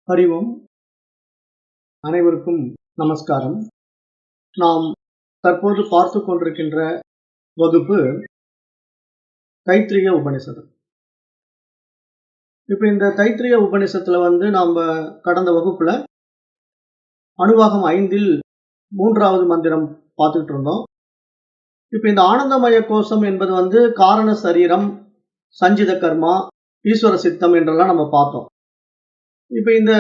அறிவோம். அனைவருக்கும் நமஸ்காரம். நாம் தற்போது பார்த்து கொண்டிருக்கின்ற வகுப்பு தைத்திரிய உபனிஷதம். இப்ப இந்த தைத்திரிய உபனிஷத்துல நாம கடந்த வகுப்புல அணுவாகம் 5ல் 3வது மந்திரம் பார்த்துக்கிட்டு இருந்தோம். இப்ப இந்த ஆனந்தமய கோஷம் என்பது காரண சரீரம், சஞ்சித கர்மா, ஈஸ்வர சித்தம் என்றெல்லாம் நம்ம பார்த்தோம். இப்ப இந்த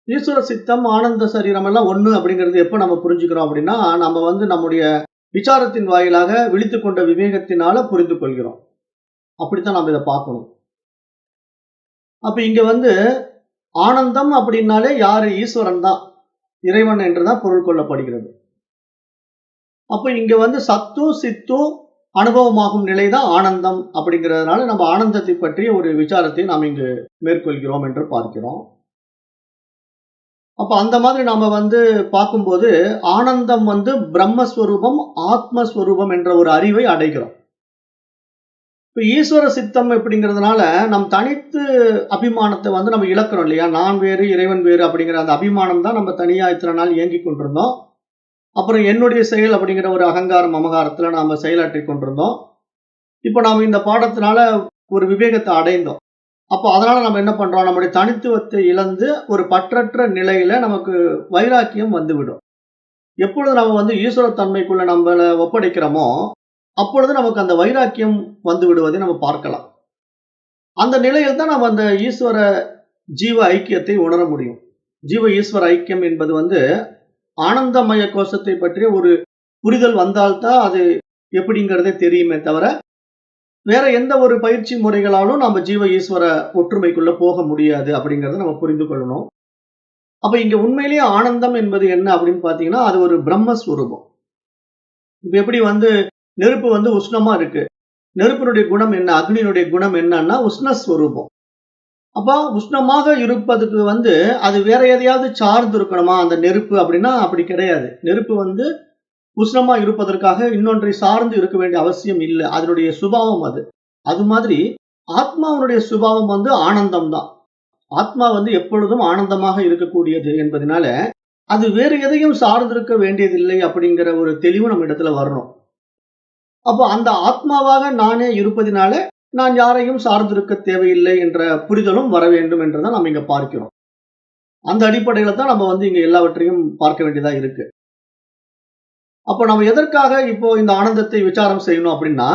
ஈஸ்வர சித்தம், ஆனந்த சரீரம் எல்லாம் ஒண்ணு அப்படிங்கிறது எப்ப நம்ம புரிஞ்சுக்கிறோம் அப்படின்னா, நம்ம நம்முடைய விசாரத்தின் வாயிலாக விழித்துக் கொண்ட விவேகத்தினால புரிந்து கொள்கிறோம். அப்படித்தான் நம்ம இதை பார்க்கணும். அப்ப இங்க ஆனந்தம் அப்படின்னாலே யாரு? ஈஸ்வரன் தான், இறைவன் என்றுதான் பொருள் கொள்ளப்படுகிறது. அப்ப இங்க சத்து சித்து அனுபவமாகும் நிலைதான் ஆனந்தம். அப்படிங்கிறதுனால நம்ம ஆனந்தத்தை பற்றிய ஒரு விசாரத்தை நாம் இங்கு மேற்கொள்கிறோம் என்று பார்க்கிறோம். அப்ப அந்த மாதிரி நாம பார்க்கும்போது ஆனந்தம் பிரம்மஸ்வரூபம், ஆத்மஸ்வரூபம் என்ற ஒரு அறிவை அடைகிறோம். இப்ப ஈஸ்வர சித்தம் அப்படிங்கிறதுனால நம் தனித்து அபிமானத்தை நம்ம இழக்கிறோம் இல்லையா? நான் வேறு, இறைவன் வேறு அப்படிங்கிற அந்த அபிமானம் தான் நம்ம தனியா இத்தனை நாள் இயங்கி கொண்டிருந்தோம். அப்புறம் என்னுடைய செயல் அப்படிங்கிற ஒரு அகங்காரம், மமகாரத்துல நாம செயலாற்றி கொண்டிருந்தோம். இப்ப நாம இந்த பாடத்தினால ஒரு விவேகத்தை அடைந்தோம். அப்போ அதனால நம்ம என்ன பண்றோம்? நம்முடைய தனித்துவத்தை இழந்து ஒரு பற்றற்ற நிலையில நமக்கு வைராக்கியம் வந்துவிடும். எப்பொழுது நம்ம ஈஸ்வர தன்மைக்குள்ள நம்மளை ஒப்படைக்கிறோமோ அப்பொழுது நமக்கு அந்த வைராக்கியம் வந்து விடுவதை நம்ம பார்க்கலாம். அந்த நிலையில் தான் நம்ம அந்த ஈஸ்வர ஜீவ ஐக்கியத்தை உணர முடியும். ஜீவ ஈஸ்வர ஐக்கியம் என்பது ஆனந்தமய கோஷத்தை பற்றிய ஒரு புரிதல் வந்தால்தான் அது எப்படிங்கிறதே தெரியுமே தவிர, வேற எந்த ஒரு பயிற்சி முறைகளாலும் நம்ம ஜீவ ஈஸ்வர ஒற்றுமைக்குள்ள போக முடியாது அப்படிங்கறத நம்ம புரிந்து கொள்ளணும். அப்ப இங்க உண்மையிலேயே ஆனந்தம் என்பது என்ன அப்படின்னு பாத்தீங்கன்னா, அது ஒரு பிரம்மஸ்வரூபம். இப்ப எப்படி நெருப்பு உஷ்ணமா இருக்கு. நெருப்பினுடைய குணம் என்ன? அக்னியினுடைய குணம் என்னன்னா உஷ்ணஸ்வரூபம். அப்ப உஷ்ணமாக இருப்பதுக்கு அது வேற எதையாவது சார்ந்து இருக்கணுமா அந்த நெருப்பு அப்படின்னா அப்படி கிடையாது. நெருப்பு உஷ்ணமா இருப்பதற்காக இன்னொன்றை சார்ந்து இருக்க வேண்டிய அவசியம் இல்லை. அதனுடைய சுபாவம் அது. அது மாதிரி ஆத்மாவுடைய சுபாவம் ஆனந்தம் தான். ஆத்மா எப்பொழுதும் ஆனந்தமாக இருக்கக்கூடியது என்பதனால அது வேறு எதையும் சார்ந்திருக்க வேண்டியதில்லை அப்படிங்கிற ஒரு தெளிவு நம்ம இடத்துல வரணும். அப்போ அந்த ஆத்மாவாக நானே இருப்பதினால நான் யாரையும் சார்ந்திருக்க தேவையில்லை என்ற புரிதலும் வர வேண்டும் என்றுதான் நம்ம இங்க பார்க்கிறோம். அந்த அடிப்படையில தான் நம்ம இங்க எல்லாவற்றையும் பார்க்க வேண்டியதா இருக்கு. அப்போ நம்ம எதற்காக இப்போ இந்த ஆனந்தத்தை விசாரம் செய்யணும் அப்படின்னா,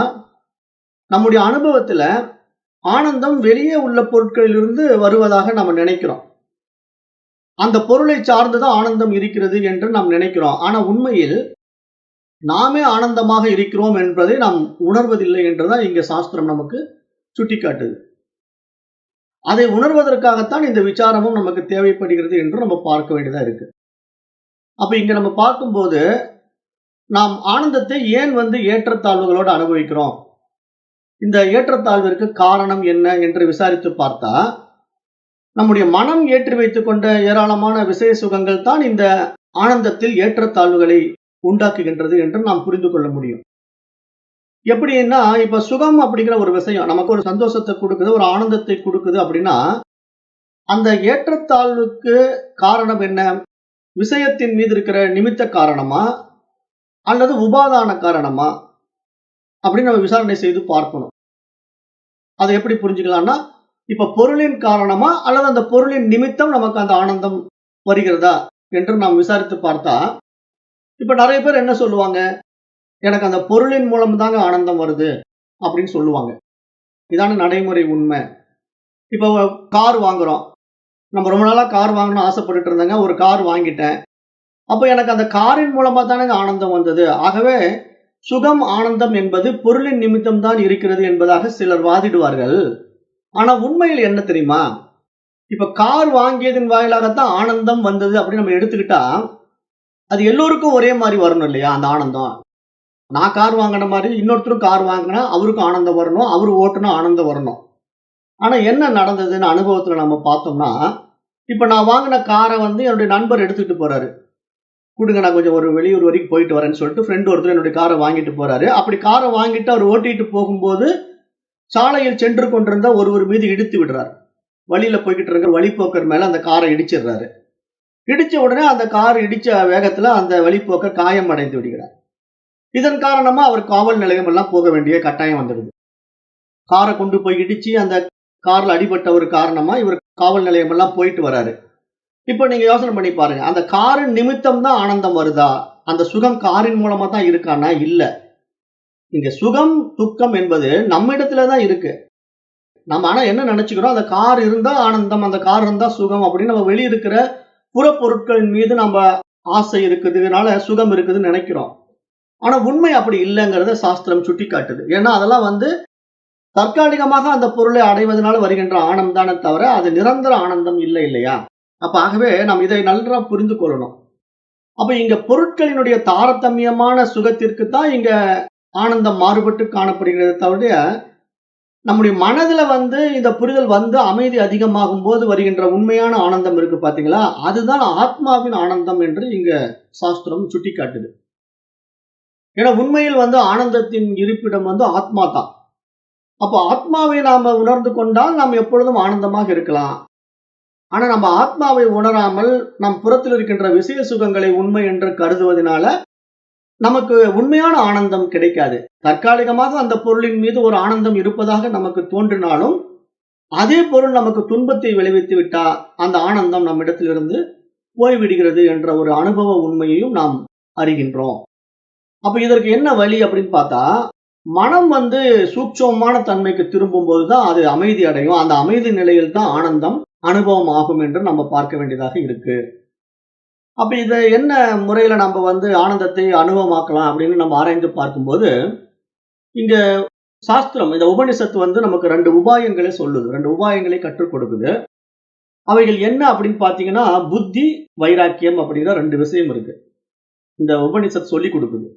நம்முடைய அனுபவத்துல ஆனந்தம் வெளியே உள்ள பொருட்களிலிருந்து வருவதாக நம்ம நினைக்கிறோம். அந்த பொருளை சார்ந்துதான் ஆனந்தம் இருக்கிறது என்று நாம் நினைக்கிறோம். ஆனா உண்மையில் நாமே ஆனந்தமாக இருக்கிறோம் என்பதை நாம் உணர்வதில்லை என்றுதான் இங்க சாஸ்திரம் நமக்கு சுட்டிக்காட்டுது. அதை உணர்வதற்காகத்தான் இந்த விசாரமும் நமக்கு தேவைப்படுகிறது என்று நம்ம பார்க்க வேண்டியதா இருக்கு. அப்ப இங்க நம்ம பார்க்கும்போது நாம் ஆனந்தத்தை ஏன் ஏற்றத்தாழ்வுகளோடு அனுபவிக்கிறோம்? இந்த ஏற்றத்தாழ்விற்கு காரணம் என்ன என்று விசாரித்து பார்த்தா, நம்முடைய மனம் ஏற்றி வைத்துக் கொண்ட ஏராளமான விசய சுகங்கள் தான் இந்த ஆனந்தத்தில் ஏற்றத்தாழ்வுகளை உண்டாக்குகின்றது என்று நாம் புரிந்து கொள்ள முடியும். எப்படின்னா, இப்ப சுகம் அப்படிங்கிற ஒரு விஷயம் நமக்கு ஒரு சந்தோஷத்தை கொடுக்குது, ஒரு ஆனந்தத்தை கொடுக்குது அப்படின்னா, அந்த ஏற்றத்தாழ்வுக்கு காரணம் என்ன? விஷயத்தின் மீது இருக்கிற நிமித்த காரணமா அல்லது உபாதான காரணமா அப்படின்னு நம்ம விசாரணை செய்து பார்க்கணும். அதை எப்படி புரிஞ்சுக்கலாம்னா, இப்ப பொருளின் காரணமா அல்லது அந்த பொருளின் நிமித்தம் நமக்கு அந்த ஆனந்தம் வருகிறதா என்று நாம் விசாரித்து பார்த்தா, இப்ப நிறைய பேர் என்ன சொல்லுவாங்க? எனக்கு அந்த பொருளின் மூலம் தாங்க ஆனந்தம் வருது அப்படின்னு சொல்லுவாங்க. இதான நடைமுறை உண்மை. இப்ப கார் வாங்குறோம். நம்ம ரொம்ப நாளா கார் வாங்கணும்னு ஆசைப்பட்டுட்டு இருந்தேங்க. ஒரு கார் வாங்கிட்டேன். அப்ப எனக்கு அந்த காரின் மூலமா தானே ஆனந்தம் வந்தது. ஆகவே சுகம், ஆனந்தம் என்பது பொருளின் நிமித்தம் தான் இருக்கிறது என்பதாக சிலர் வாதிடுவார்கள். ஆனா உண்மையில் என்ன தெரியுமா? இப்ப கார் வாங்கியதன் வாயிலாகத்தான் ஆனந்தம் வந்தது அப்படின்னு நம்ம எடுத்துக்கிட்டா, அது எல்லோருக்கும் ஒரே மாதிரி வரணும் இல்லையா? அந்த ஆனந்தம். நான் கார் வாங்கின மாதிரி இன்னொருத்தரும் கார் வாங்கினா அவருக்கும் ஆனந்தம் வரணும், அவரு ஓட்டுனா ஆனந்தம் வரணும். ஆனா என்ன நடந்ததுன்னு அனுபவத்துல நம்ம பார்த்தோம்னா, இப்ப நான் வாங்கின காரை என்னுடைய நண்பர் எடுத்துட்டு போறாரு. கொடுங்க, நான் கொஞ்சம் ஒரு வெளியூர் வரைக்கும் போயிட்டு வரேன்னு சொல்லிட்டு ஃப்ரெண்ட் ஒருத்தர் என்னுடைய காரை வாங்கிட்டு போறாரு. அப்படி காரை வாங்கிட்டு அவர் ஓட்டிட்டு போகும்போது சாலையில் சென்று கொண்டிருந்த ஒருவர் மீது இடித்து விடுறார். வழியில போய்கிட்டு இருக்க வழிப்போக்கர் மேல அந்த காரை இடிச்சிடுறாரு. இடிச்ச உடனே அந்த கார் இடிச்ச வேகத்துல அந்த வழிப்போக்கர் காயம் அடைந்து விடுகிறார். இதன் காரணமா அவர் காவல் நிலையம் எல்லாம் போக வேண்டிய கட்டாயம் வந்துடுது. காரை கொண்டு போய் இடிச்சு அந்த கார்ல அடிபட்ட ஒரு காரணமா இவர் காவல் நிலையம் எல்லாம் போயிட்டு வராரு. இப்ப நீங்க யோசனை பண்ணி பாருங்க, அந்த காரின் நிமித்தம் தான் ஆனந்தம் வருதா? அந்த சுகம் காரின் மூலமா தான் இருக்கானா? இல்ல. இங்க சுகம் துக்கம் என்பது நம்ம இடத்துலதான் இருக்கு. நம்ம ஆனா என்ன நினைச்சுக்கிறோம், அந்த கார் இருந்தா ஆனந்தம், அந்த கார் இருந்தா சுகம் அப்படின்னு நம்ம வெளிய இருக்கிற புறப்பொருட்களின் மீது நம்ம ஆசை இருக்குதுனால சுகம் இருக்குதுன்னு நினைக்கிறோம். ஆனா உண்மை அப்படி இல்லைங்கிறத சாஸ்திரம் சுட்டி காட்டுது. ஏன்னா அதெல்லாம் தற்காலிகமாக அந்த பொருளை அடைவதனால வருகின்ற ஆனந்தம் தானே தவிர அது நிரந்தர ஆனந்தம் இல்லை இல்லையா? அப்ப ஆகவே நாம் இதை நல்லா புரிந்து கொள்ளணும். அப்ப இங்க பொருட்களினுடைய தாரதமியமான சுகத்திற்கு தான் இங்க ஆனந்தம் மாறுபட்டு காணப்படுகிறது தவிர, நம்முடைய மனதுல இந்த புரிதல் அமைதி அதிகமாகும் போது வருகின்ற உண்மையான ஆனந்தம் இருக்கு பாத்தீங்களா? அதுதான் ஆத்மாவின் ஆனந்தம் என்று இங்க சாஸ்திரம் சுட்டி காட்டுது. ஏன்னா உண்மையில் ஆனந்தத்தின் இருப்பிடம் ஆத்மா தான். அப்போ ஆத்மாவை நாம உணர்ந்து கொண்டால் நாம் எப்பொழுதும் ஆனந்தமாக இருக்கலாம். ஆனா நம்ம ஆத்மாவை உணராமல் நம் புறத்தில் இருக்கின்ற விஷய சுகங்களை உண்மை என்று கருதுவதனால நமக்கு உண்மையான ஆனந்தம் கிடைக்காது. தற்காலிகமாக அந்த பொருளின் மீது ஒரு ஆனந்தம் இருப்பதாக நமக்கு தோன்றினாலும் அதே பொருள் நமக்கு துன்பத்தை விளைவித்து விட்டா அந்த ஆனந்தம் நம்மிடத்திலிருந்து போய்விடுகிறது என்ற ஒரு அனுபவ உண்மையையும் நாம் அறிகின்றோம். அப்ப இதற்கு என்ன வழி அப்படின்னு பார்த்தா, மனம் சூட்சமமான தன்மைக்கு திரும்பும் போதுதான் அது அமைதி அடையும். அந்த அமைதி நிலையில் தான் ஆனந்தம் அனுபவம் ஆகும் என்று நம்ம பார்க்க வேண்டியதாக இருக்கு. அப்ப இதை என்ன முறையில நம்ம ஆனந்தத்தை அனுபவமாக்கலாம் அப்படின்னு நம்ம ஆராய்ந்து பார்க்கும்போது, இங்க சாஸ்திரம் இந்த உபனிஷத்து நமக்கு 2 உபாயங்களை சொல்லுது. 2 உபாயங்களை கற்றுக் கொடுக்குது. அவைகள் என்ன அப்படின்னு பாத்தீங்கன்னா, புத்தி, வைராக்கியம் அப்படிங்கிற 2 விஷயம் இருக்கு. இந்த உபனிஷத் சொல்லி கொடுக்குது.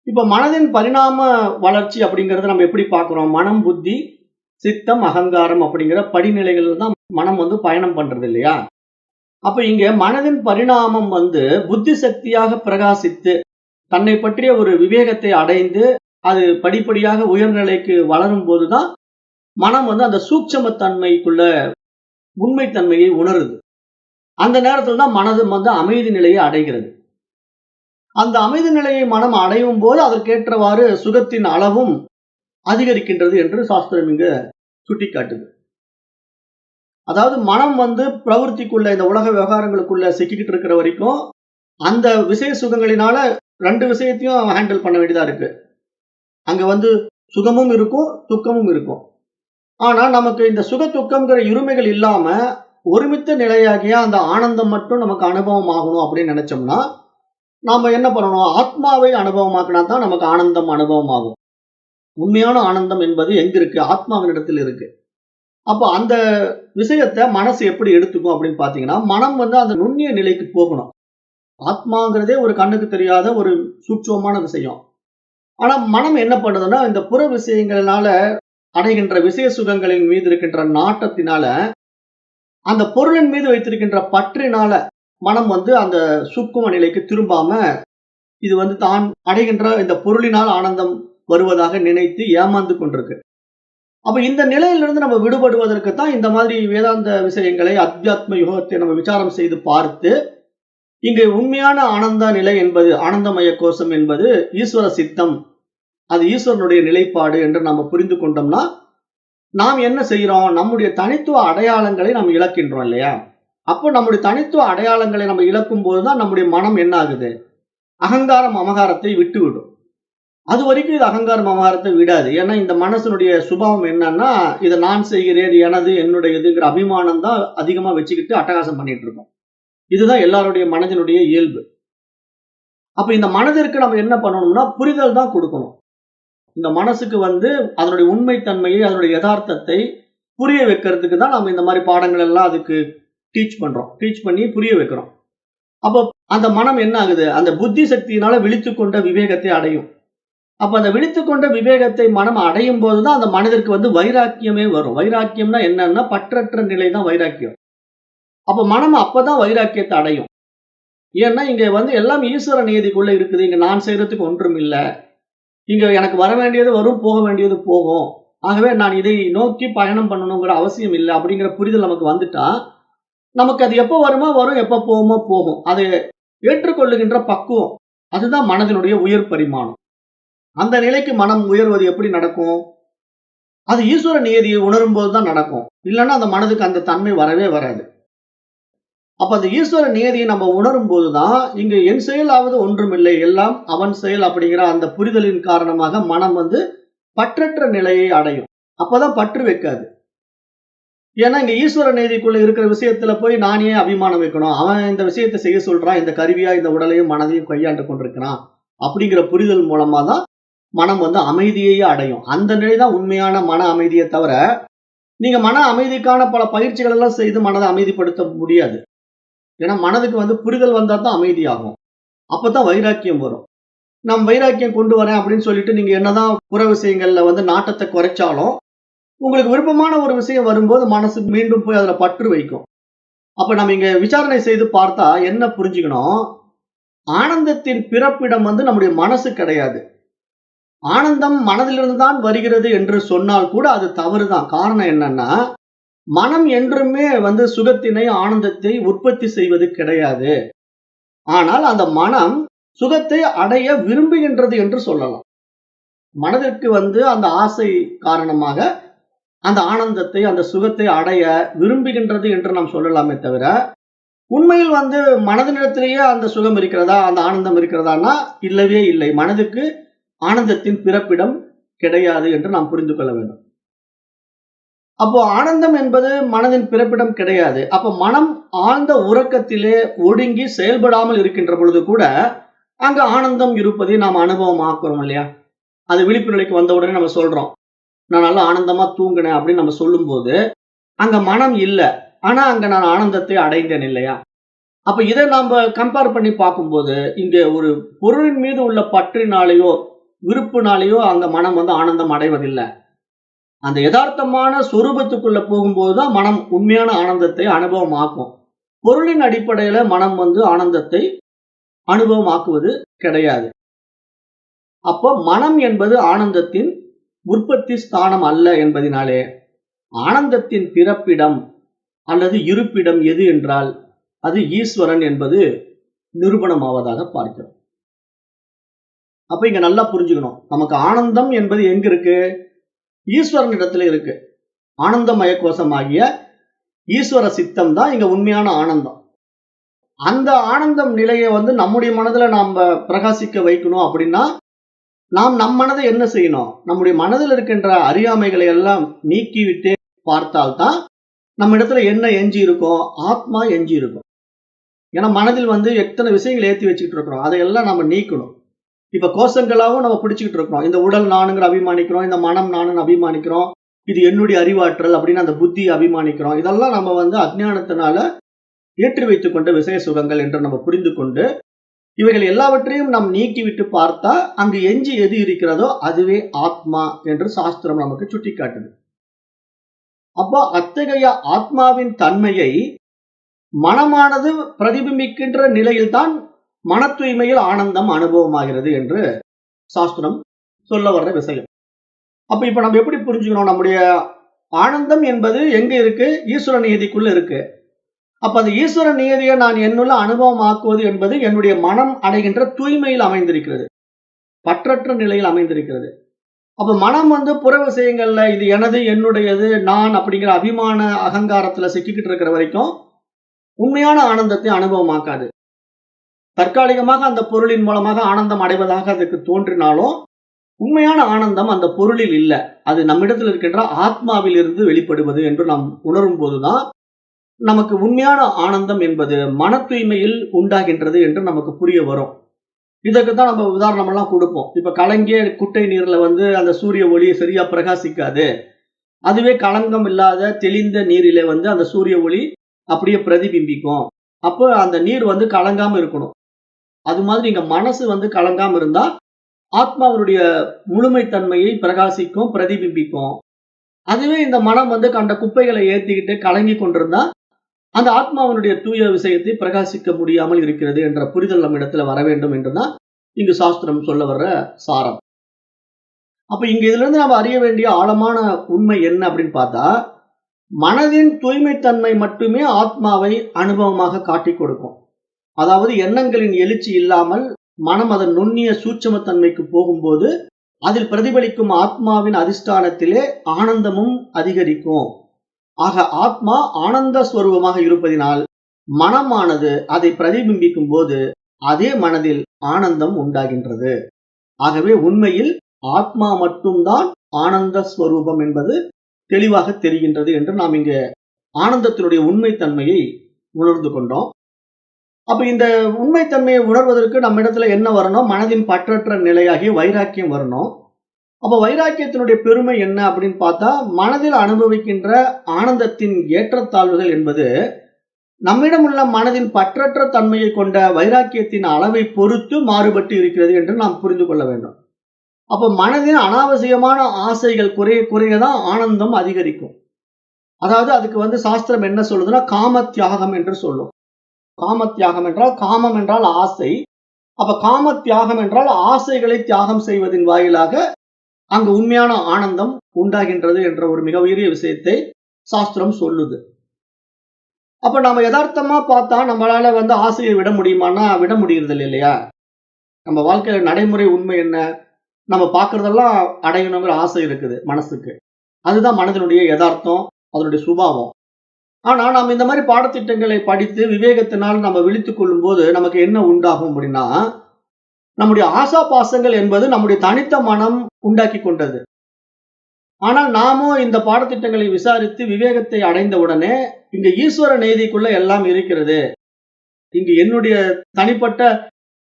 இப்ப மனதின் பரிணாம வளர்ச்சி அப்படிங்கறத நம்ம எப்படி பார்க்கிறோம்? மனம், புத்தி, சித்தம், அகங்காரம் அப்படிங்கிற படிநிலைகள் தான் மனம் பயணம் பண்றது இல்லையா? அப்ப இங்க மனதின் பரிணாமம் புத்தி சக்தியாக பிரகாசித்து தன்னை பற்றிய ஒரு விவேகத்தை அடைந்து அது படிப்படியாக உயர்நிலைக்கு வளரும் போதுதான் மனம் அந்த சூட்சம தன்மைக்குள்ள உண்மைத்தன்மையை உணருது. அந்த நேரத்தில் தான் மனது அமைதி நிலையை அடைகிறது. அந்த அமைதி நிலையை மனம் அடையும் போது அதற்கேற்றவாறு சுகத்தின் அளவும் அதிகரிக்கின்றது என்று சாஸ்திரம் இங்க சுட்டிக்காட்டுது. அதாவது மனம் பிரவருத்திக்குள்ள இந்த உலக விவகாரங்களுக்குள்ள சிக்கிக்கிட்டு இருக்கிற வரைக்கும் அந்த விஷய சுகங்களினால 2 விஷயத்தையும் ஹேண்டில் பண்ண வேண்டியதா இருக்கு. அங்க சுகமும் இருக்கும், துக்கமும் இருக்கும். ஆனா நமக்கு இந்த சுக துக்கம்ங்கிற இருமைகள் இல்லாம ஒருமித்த நிலையாகிய அந்த ஆனந்தம் மட்டும் நமக்கு அனுபவம் ஆகணும் அப்படின்னு நினைச்சோம்னா நாம என்ன பண்ணணும்? ஆத்மாவை அனுபவமாக்கினா தான் நமக்கு ஆனந்தம் அனுபவம் ஆகும். உண்மையான ஆனந்தம் என்பது எங்க இருக்கு? ஆத்மாவின் இடத்தில் இருக்கு. அப்ப அந்த விஷயத்தை மனசு எப்படி எடுத்துக்கும் அப்படின்னு பாத்தீங்கன்னா, மனம் அந்த நுண்ணிய நிலைக்கு போகணும். ஆத்மாங்கிறதே ஒரு கண்ணுக்கு தெரியாத ஒரு சூட்சமமான விஷயம். ஆனா மனம் என்ன பண்ணுதுன்னா, இந்த புற விஷயங்களால அடைகின்ற விஷய சுகங்களின் மீது இருக்கின்ற நாட்டத்தினால, அந்த பொருளின் மீது வைத்திருக்கின்ற பற்றினால மனம் அந்த சூக்கும நிலைக்கு திரும்பாம இது தான் அடைகின்ற இந்த பொருளினால் ஆனந்தம் வருவதாக நினைத்து ஏமாந்து கொண்டிருக்கு. அப்ப இந்த நிலையிலிருந்து நம்ம விடுபடுவதற்கு தான் இந்த மாதிரி வேதாந்த விஷயங்களை, அத்தியாத்ம யுகத்தை நம்ம விசாரம் செய்து பார்த்து, இங்கு உண்மையான ஆனந்த நிலை என்பது, ஆனந்தமய கோஷம் என்பது ஈஸ்வர சித்தம், அது ஈஸ்வரனுடைய நிலைப்பாடு என்று நம்ம புரிந்து கொண்டோம்னா, நாம் என்ன செய்யறோம்? நம்முடைய தனித்துவ அடையாளங்களை நாம் இழக்கின்றோம் இல்லையா? அப்போ நம்முடைய தனித்துவ அடையாளங்களை நம்ம இழக்கும் போதுதான் நம்முடைய மனம் என்ன ஆகுது? அகங்காரம் அமகாரத்தை விட்டுவிடும். அது வரைக்கும் இது அகங்காரம் அமகாரத்தை விடாது. ஏன்னா இந்த மனசனுடைய சுபாவம் என்னன்னா, இதை நான் செய்கிறேன், எனது, என்னுடையதுங்கிற அபிமானம் தான் அதிகமா வச்சுக்கிட்டு அட்டகாசம் பண்ணிட்டு இருக்கோம். இதுதான் எல்லாருடைய மனதினுடைய இயல்பு. அப்ப இந்த மனதிற்கு நம்ம என்ன பண்ணணும்னா புரிதல் தான் கொடுக்கணும். இந்த மனசுக்கு அதனுடைய உண்மைத்தன்மையை, அதனுடைய யதார்த்தத்தை புரிய வைக்கிறதுக்கு தான் நம்ம இந்த மாதிரி பாடங்கள் எல்லாம் அதுக்கு டீச் பண்ணி புரிய வைக்கிறோம். அப்போ அந்த மனம் என்ன ஆகுது? அந்த புத்தி சக்தியினால விழித்துக்கொண்ட விவேகத்தை அடையும். அப்ப அந்த விழித்துக்கொண்ட விவேகத்தை மனம் அடையும் போதுதான் அந்த மனதிற்கு வைராக்கியமே வரும். வைராக்கியம்னா என்னன்னா பற்றற்ற நிலை தான் வைராக்கியம். அப்ப மனம் அப்பதான் வைராக்கியத்தை அடையும். ஏன்னா இங்க எல்லாம் ஈஸ்வர நியதிக்குள்ள இருக்குது. இங்க நான் செய்யறதுக்கு ஒன்றும் இல்லை. இங்க எனக்கு வர வேண்டியது வரும், போக வேண்டியது போகும். ஆகவே நான் இதை நோக்கி பயணம் பண்ணணுங்கிற அவசியம் இல்லை அப்படிங்கிற புரிதல் நமக்கு வந்துட்டா, நமக்கு அது எப்போ வருமோ வரும், எப்போ போகுமோ போகும். அதை ஏற்றுக்கொள்ளுகின்ற பக்குவம், அதுதான் மனதினுடைய உயர் பரிமாணம். அந்த நிலைக்கு மனம் உயர்வது எப்படி நடக்கும்? அது ஈஸ்வர நியதியை உணரும்போது தான் நடக்கும். இல்லைன்னா அந்த மனதுக்கு அந்த தன்மை வரவே வராது. அப்ப அந்த ஈஸ்வர நியதியை நம்ம உணரும் போதுதான், இங்கு என் செயலாவது ஒன்றுமில்லை, எல்லாம் அவன் செயல் அப்படிங்கிற அந்த புரிதலின் காரணமாக மனம் பற்றற்ற நிலையை அடையும். அப்பதான் பற்று வைக்காது. ஏன்னா இங்க ஈஸ்வர நீதிக்குள்ள இருக்கிற விஷயத்துல போய் நான் ஏன் அபிமானம் வைக்கணும், அவன் இந்த விஷயத்தை செய்ய சொல்றான், இந்த கருவியா இந்த உடலையும் மனதையும் கையாண்டு கொண்டிருக்கிறான் அப்படிங்கிற புரிதல் மூலமா தான் மனம் அமைதியையே அடையும். அந்த நிலைதான் உண்மையான மன அமைதியை தவிர, நீங்க மன அமைதிக்கான பல பயிற்சிகள் எல்லாம் செய்து மனதை அமைதிப்படுத்த முடியாது. ஏன்னா மனதுக்கு புரிதல் வந்தா தான் அமைதியாகும். அப்பதான் வைராக்கியம் வரும். நான் வைராக்கியம் கொண்டு வரேன் அப்படின்னு சொல்லிட்டு நீங்க என்னதான் புற விஷயங்கள்ல நாட்டத்தை குறைச்சாலும், உங்களுக்கு விருப்பமான ஒரு விஷயம் வரும்போது மனசு மீண்டும் போய் அதுல பற்று வைக்கும். அப்ப நம்ம இங்க விசாரணை செய்து பார்த்தா என்ன புரிஞ்சுக்கணும், ஆனந்தத்தின் பிறப்பிடம் நம்முடைய மனசு கிடையாது. ஆனந்தம் மனதிலிருந்து தான் வருகிறது என்று சொன்னால் கூட அது தவறுதான். காரணம் என்னன்னா, மனம் என்றுமே சுகத்தினை, ஆனந்தத்தை உற்பத்தி செய்வது கிடையாது. ஆனால் அந்த மனம் சுகத்தை அடைய விரும்புகின்றது என்று சொல்லலாம். மனதிற்கு அந்த ஆசை காரணமாக அந்த ஆனந்தத்தை, அந்த சுகத்தை அடைய விரும்புகின்றது என்று நாம் சொல்லலாமே தவிர, உண்மையில் மனதினிடத்திலேயே அந்த சுகம் இருக்கிறதா, அந்த ஆனந்தம் இருக்கிறதானா இல்லவே இல்லை. மனதுக்கு ஆனந்தத்தின் பிறப்பிடம் கிடையாது என்று நாம் புரிந்து கொள்ள வேண்டும். அப்போ ஆனந்தம் என்பது மனதின் பிறப்பிடம் கிடையாது. அப்ப மனம் ஆழ்ந்த உறக்கத்திலே ஒடுங்கி செயல்படாமல் இருக்கின்ற பொழுது கூட அங்க ஆனந்தம் இருப்பதை நாம் அனுபவமாக்குறோம் இல்லையா? அது விழிப்பு நிலைக்கு வந்த உடனே நம்ம சொல்றோம், நான் நல்லா ஆனந்தமா தூங்கினேன் அப்படின்னு நம்ம சொல்லும்போது அங்க மனம் இல்ல, ஆனா அங்க நான் ஆனந்தத்தை அடைந்தேன் இல்லையா? அப்ப இதை நாம கம்பேர் பண்ணி பார்க்கும்போது, இங்க ஒரு பொருளின் மீது உள்ள பற்றினாலேயோ விருப்பினாலேயோ அங்க மனம் ஆனந்தம் அடைவதில்லை. அந்த யதார்த்தமான சொரூபத்துக்குள்ள போகும்போதுதான் மனம் உண்மையான ஆனந்தத்தை அனுபவமாக்கும். பொருளின் அடிப்படையில மனம் ஆனந்தத்தை அனுபவமாக்குவது கிடையாது. அப்போ மனம் என்பது ஆனந்தத்தின் உற்பத்தி ஸ்தானம் அல்ல என்பதினாலே, ஆனந்தத்தின் பிறப்பிடம் அல்லது இருப்பிடம் எது என்றால் அது ஈஸ்வரன் என்பது நிரூபணமாவதாக பார்க்கிறோம். அப்ப இங்க நல்லா புரிஞ்சுக்கணும், நமக்கு ஆனந்தம் என்பது எங்க இருக்கு? ஈஸ்வரன் இடத்துல இருக்கு. ஆனந்தமய கோஷமாகிய ஈஸ்வர சித்தம் தான் இங்க உண்மையான ஆனந்தம். அந்த ஆனந்தம் நிலையை நம்முடைய மனதுல நாம பிரகாசிக்க வைக்கணும் அப்படின்னா, நாம் நம் மனதை என்ன செய்யணும்? நம்முடைய மனதில் இருக்கின்ற அறியாமைகளை எல்லாம் நீக்கிவிட்டே பார்த்தால்தான் நம்ம இடத்துல என்ன எஞ்சி இருக்கும்? ஆத்மா எஞ்சி இருக்கும். ஏன்னா மனதில் எத்தனை விஷயங்கள் ஏற்றி வச்சுக்கிட்டு இருக்கிறோம், அதையெல்லாம் நம்ம நீக்கணும். இப்ப கோஷங்களாவும் நம்ம பிடிச்சுக்கிட்டு இருக்கிறோம். இந்த உடல் நானுங்கிற அபிமானிக்கிறோம், இந்த மனம் நானுன்னு அபிமானிக்கிறோம், இது என்னுடைய அறிவாற்றல் அப்படின்னு அந்த புத்தி அபிமானிக்கிறோம். இதெல்லாம் நம்ம அஜ்ஞானத்தினால ஏற்றி வைத்துக் கொண்ட விசய சுகங்கள் என்று நம்ம புரிந்து கொண்டு, இவைகள் எல்லாவற்றையும் நாம் நீக்கிவிட்டு பார்த்தா அங்கு எஞ்சி எது இருக்கிறதோ அதுவே ஆத்மா என்று சாஸ்திரம் நமக்கு சுட்டி காட்டுது. அப்போ அத்தகைய ஆத்மாவின் தன்மையை மனமானது பிரதிபிம்பிக்கின்ற நிலையில்தான் மன தூய்மையில் ஆனந்தம் அனுபவமாகிறது என்று சாஸ்திரம் சொல்ல வர்ற விஷயம். அப்ப இப்ப நம்ம எப்படி புரிஞ்சுக்கணும்? நம்முடைய ஆனந்தம் என்பது எங்க இருக்கு? ஈஸ்வர நியதிக்குள்ள இருக்கு. அப்ப அந்த ஈஸ்வர நியதியை நான் என்னுள்ள அனுபவமாக்குவது என்பது என்னுடைய மனம் அடைகின்ற தூய்மையில் அமைந்திருக்கிறது, பற்றற்ற நிலையில் அமைந்திருக்கிறது. அப்ப மனம் புற விஷயங்கள்ல இது எனது, என்னுடையது, நான் அப்படிங்கிற அபிமான அகங்காரத்துல சிக்கிக்கிட்டு இருக்கிற வரைக்கும் உண்மையான ஆனந்தத்தை அனுபவமாக்காது. தற்காலிகமாக அந்த பொருளின் மூலமாக ஆனந்தம் அடைவதாக அதுக்கு தோன்றினாலும் உண்மையான ஆனந்தம் அந்த பொருளில் இல்லை, அது நம்மிடத்தில் இருக்கின்ற ஆத்மாவில் இருந்து வெளிப்படுவது என்று நாம் உணரும் போதுதான் நமக்கு உண்மையான ஆனந்தம் என்பது மன தூய்மையில் உண்டாகின்றது என்று நமக்கு புரிய வரும். இதற்கு தான் நம்ம உதாரணம் எல்லாம் கொடுப்போம். இப்ப கலங்கிய குட்டை நீர்ல அந்த சூரிய ஒளி சரியா பிரகாசிக்காது. அதுவே களங்கம் இல்லாத தெளிந்த நீரிலே அந்த சூரிய ஒளி அப்படியே பிரதிபிம்பிக்கும். அப்போ அந்த நீர் கலங்காம இருக்கணும். அது மாதிரி இங்க மனசு கலங்காம இருந்தா ஆத்மாவுடைய முழுமைத்தன்மையை பிரகாசிக்கும், பிரதிபிம்பிக்கும். அதுவே இந்த மனம் கண்ட குப்பைகளை ஏத்திக்கிட்டு கலங்கி கொண்டிருந்தா அந்த ஆத்மாவினுடைய தூய விஷயத்தை பிரகாசிக்க முடியாமல் இருக்கிறது என்ற புரிதல் நம்ம இடத்துல வர வேண்டும் என்றுதான் இங்கு சாஸ்திரம் சொல்ல வர்ற சாரம். அப்ப இங்க இதுல இருந்து நம்ம அறிய வேண்டிய ஆழமான உண்மை என்ன அப்படின்னு பார்த்தா, மனதின் தூய்மைத்தன்மை மட்டுமே ஆத்மாவை அனுபவமாக காட்டிக் கொடுக்கும். அதாவது எண்ணங்களின் எழுச்சி இல்லாமல் மனம் அதன் நுண்ணிய சூட்சுமத்தன்மைக்கு போகும்போது அதில் பிரதிபலிக்கும் ஆத்மாவின் அதிஷ்டானத்திலே ஆனந்தமும் அதிகரிக்கும். ஆக ஆத்மா ஆனந்த ஸ்வரூபமாக இருப்பதினால் மனமானது அதை பிரதிபிம்பிக்கும் போது அதே மனதில் ஆனந்தம் உண்டாகின்றது. ஆகவே உண்மையில் ஆத்மா மட்டும்தான் ஆனந்த ஸ்வரூபம் என்பது தெளிவாக தெரிகின்றது என்று நாம் இங்க ஆனந்தத்தினுடைய உண்மைத்தன்மையை உணர்ந்து கொண்டோம். அப்ப இந்த உண்மைத்தன்மையை உணர்வதற்கு நம்ம இடத்துல என்ன வரணும்? மனதின் பற்றற்ற நிலையாகிய வைராக்கியம் வரணும். அப்ப வைராக்கியத்தினுடைய பெருமை என்ன அப்படின்னு பார்த்தா, மனதில் அனுபவிக்கின்ற ஆனந்தத்தின் ஏற்றத்தாழ்வுகள் என்பது நம்மிடம் உள்ள மனதின் பற்றற்ற தன்மையை கொண்ட வைராக்கியத்தின் அளவை பொறுத்து மாறுபட்டு இருக்கிறது என்று நாம் புரிந்து கொள்ள வேண்டும். அப்ப மனதின் அனாவசியமான ஆசைகள் குறைய குறையதான் ஆனந்தம் அதிகரிக்கும். அதாவது அதுக்கு சாஸ்திரம் என்ன சொல்லுதுன்னா, காம தியாகம் என்று சொல்லும். காம தியாகம் என்றால், காமம் என்றால் ஆசை. அப்ப காம தியாகம் என்றால் ஆசைகளை தியாகம் செய்வதின் வாயிலாக அங்கு உண்மையான ஆனந்தம் உண்டாகின்றது என்ற ஒரு மிக உயரிய விஷயத்தை சாஸ்திரம் சொல்லுது. அப்ப நம்ம யதார்த்தமா பார்த்தா நம்மளால ஆசையை விட முடியுமான்னா விட முடியறது இல்லையா? நம்ம வாழ்க்கையில நடைமுறை உண்மை என்ன? நம்ம பார்க்கறதெல்லாம் அடையணுங்கிற ஆசை இருக்குது மனசுக்கு. அதுதான் மனதினுடைய யதார்த்தம், அதனுடைய சுபாவம். ஆனா நம்ம இந்த மாதிரி பாடத்திட்டங்களை படித்து விவேகத்தினால் நம்ம விழித்துக் கொள்ளும் போது நமக்கு என்ன உண்டாகும் அப்படின்னா, நம்முடைய ஆசா பாசங்கள் என்பது நம்முடைய தனித்த மனம் உண்டாக்கி கொண்டது. ஆனால் நாமும் இந்த பாடத்திட்டங்களை விசாரித்து விவேகத்தை அடைந்த உடனே இங்க ஈஸ்வர நீதிக்குள்ள எல்லாம் இருக்கிறது, இங்கு என்னுடைய தனிப்பட்ட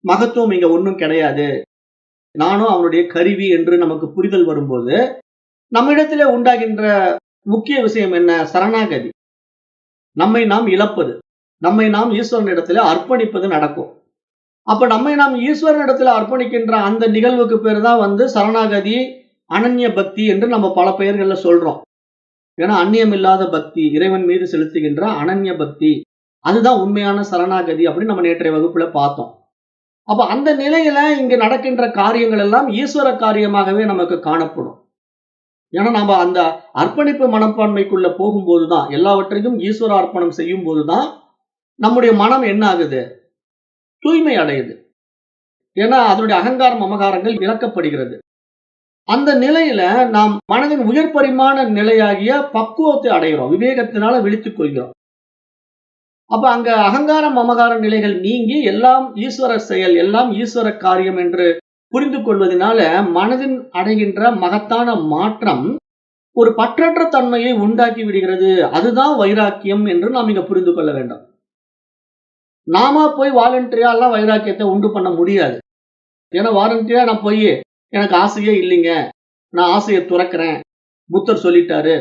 மகத்துவம் இங்க ஒன்றும் கிடையாது, நானும் அவனுடைய கருவி என்று நமக்கு புரிதல் வரும்போது நம்மிடத்திலே உண்டாகின்ற முக்கிய விஷயம் என்ன? சரணாகதி. நம்மை நாம் இழப்பது, நம்மை நாம் ஈஸ்வரனிடத்திலே அர்ப்பணிப்பது நடக்கும். அப்ப நம்மை நாம் ஈஸ்வரனிடத்தில் அர்ப்பணிக்கின்ற அந்த நிகழ்வுக்கு பேர் தான் சரணாகதி, அனன்ய பக்தி என்று நம்ம பல பெயர்கள்ல சொல்றோம். ஏன்னா அந்நியம் இல்லாத பக்தி, இறைவன் மீது செலுத்துகின்ற அனன்ய பக்தி, அதுதான் உண்மையான சரணாகதி அப்படின்னு நம்ம நேற்றைய வகுப்புல பார்த்தோம். அப்ப அந்த நிலையில இங்க நடக்கின்ற காரியங்கள் எல்லாம் ஈஸ்வர காரியமாகவே நமக்கு காணப்படும். ஏன்னா நம்ம அந்த அர்ப்பணிப்பு மனப்பான்மைக்குள்ள போகும்போதுதான், எல்லாவற்றையும் ஈஸ்வர அர்ப்பணம் செய்யும் போதுதான் நம்முடைய மனம் என்ன ஆகுது? தூய்மை அடையுது. ஏன்னா அதனுடைய அகங்காரம் மமகாரங்கள் இழக்கப்படுகிறது. அந்த நிலையில நாம் மனதின் உயர் பரிமாண நிலையாகிய பக்குவத்தை அடைகிறோம், விவேகத்தினால விழித்துக் கொள்கிறோம். அப்ப அங்க அகங்கார மமகார நிலைகள் நீங்கி எல்லாம் ஈஸ்வர செயல், எல்லாம் ஈஸ்வர காரியம் என்று புரிந்து கொள்வதனால மனதின் அடைகின்ற மகத்தான மாற்றம் ஒரு பற்றற்ற தன்மையை உண்டாக்கி விடுகிறது. அதுதான் வைராக்கியம் என்று நாம் இங்க புரிந்து கொள்ள வேண்டும். நாம போய் வாலண்டரியா எல்லாம் வைராக்கியத்தை உண்டு பண்ண முடியாது. ஏன்னா வாலண்டரியா நான் போய் எனக்கு ஆசையே இல்லைங்க, நான் ஆசையை துறக்கிறேன், புத்தர் சொல்லிட்டாரு,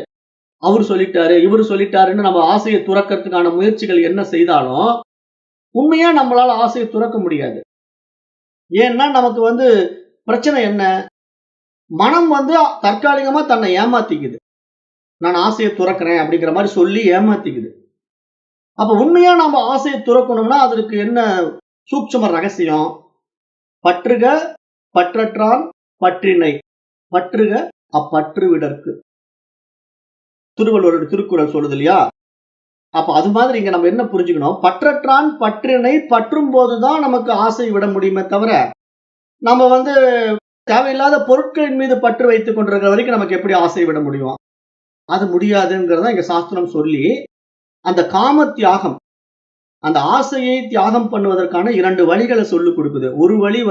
அவரு சொல்லிட்டாரு, இவரு சொல்லிட்டாருன்னு நம்ம ஆசையை துறக்கிறதுக்கான முயற்சிகள் என்ன செய்தாலும் உண்மையா நம்மளால ஆசையை துறக்க முடியாது. ஏன்னா நமக்கு பிரச்சனை என்ன? மனம் தற்காலிகமா தன்னை ஏமாத்திக்குது. நான் ஆசையை துறக்கிறேன் அப்படிங்கிற மாதிரி சொல்லி ஏமாத்திக்குது. அப்ப உண்மையா நம்ம ஆசையை துறக்கணும்னா அதற்கு என்ன சூட்சும ரகசியம்? பற்றுக பற்றற்றான் பற்றினை, பற்றுக அப்பற்று விடற்கு. திருவள்ளுவருடைய திருக்குறள் சொல்லுது இல்லையா? அப்ப அது மாதிரி இங்க நம்ம என்ன புரிஞ்சுக்கணும்? பற்றற்றான் பற்றினை பற்றும் போதுதான் நமக்கு ஆசை விட முடியுமே தவிர, நம்ம தேவையில்லாத பொருட்களின் மீது பற்று வைத்துக் கொண்டிருக்கிற வரைக்கும் நமக்கு எப்படி ஆசை விட முடியும்? அது முடியாதுங்கிறத இங்க சாஸ்திரம் சொல்லி அந்த காம தியாகம், அந்த ஆசையை தியாகம் பண்ணுவதற்கான 2 வழிகளை சொல்லிக் கொடுக்குது. ஒரு வழி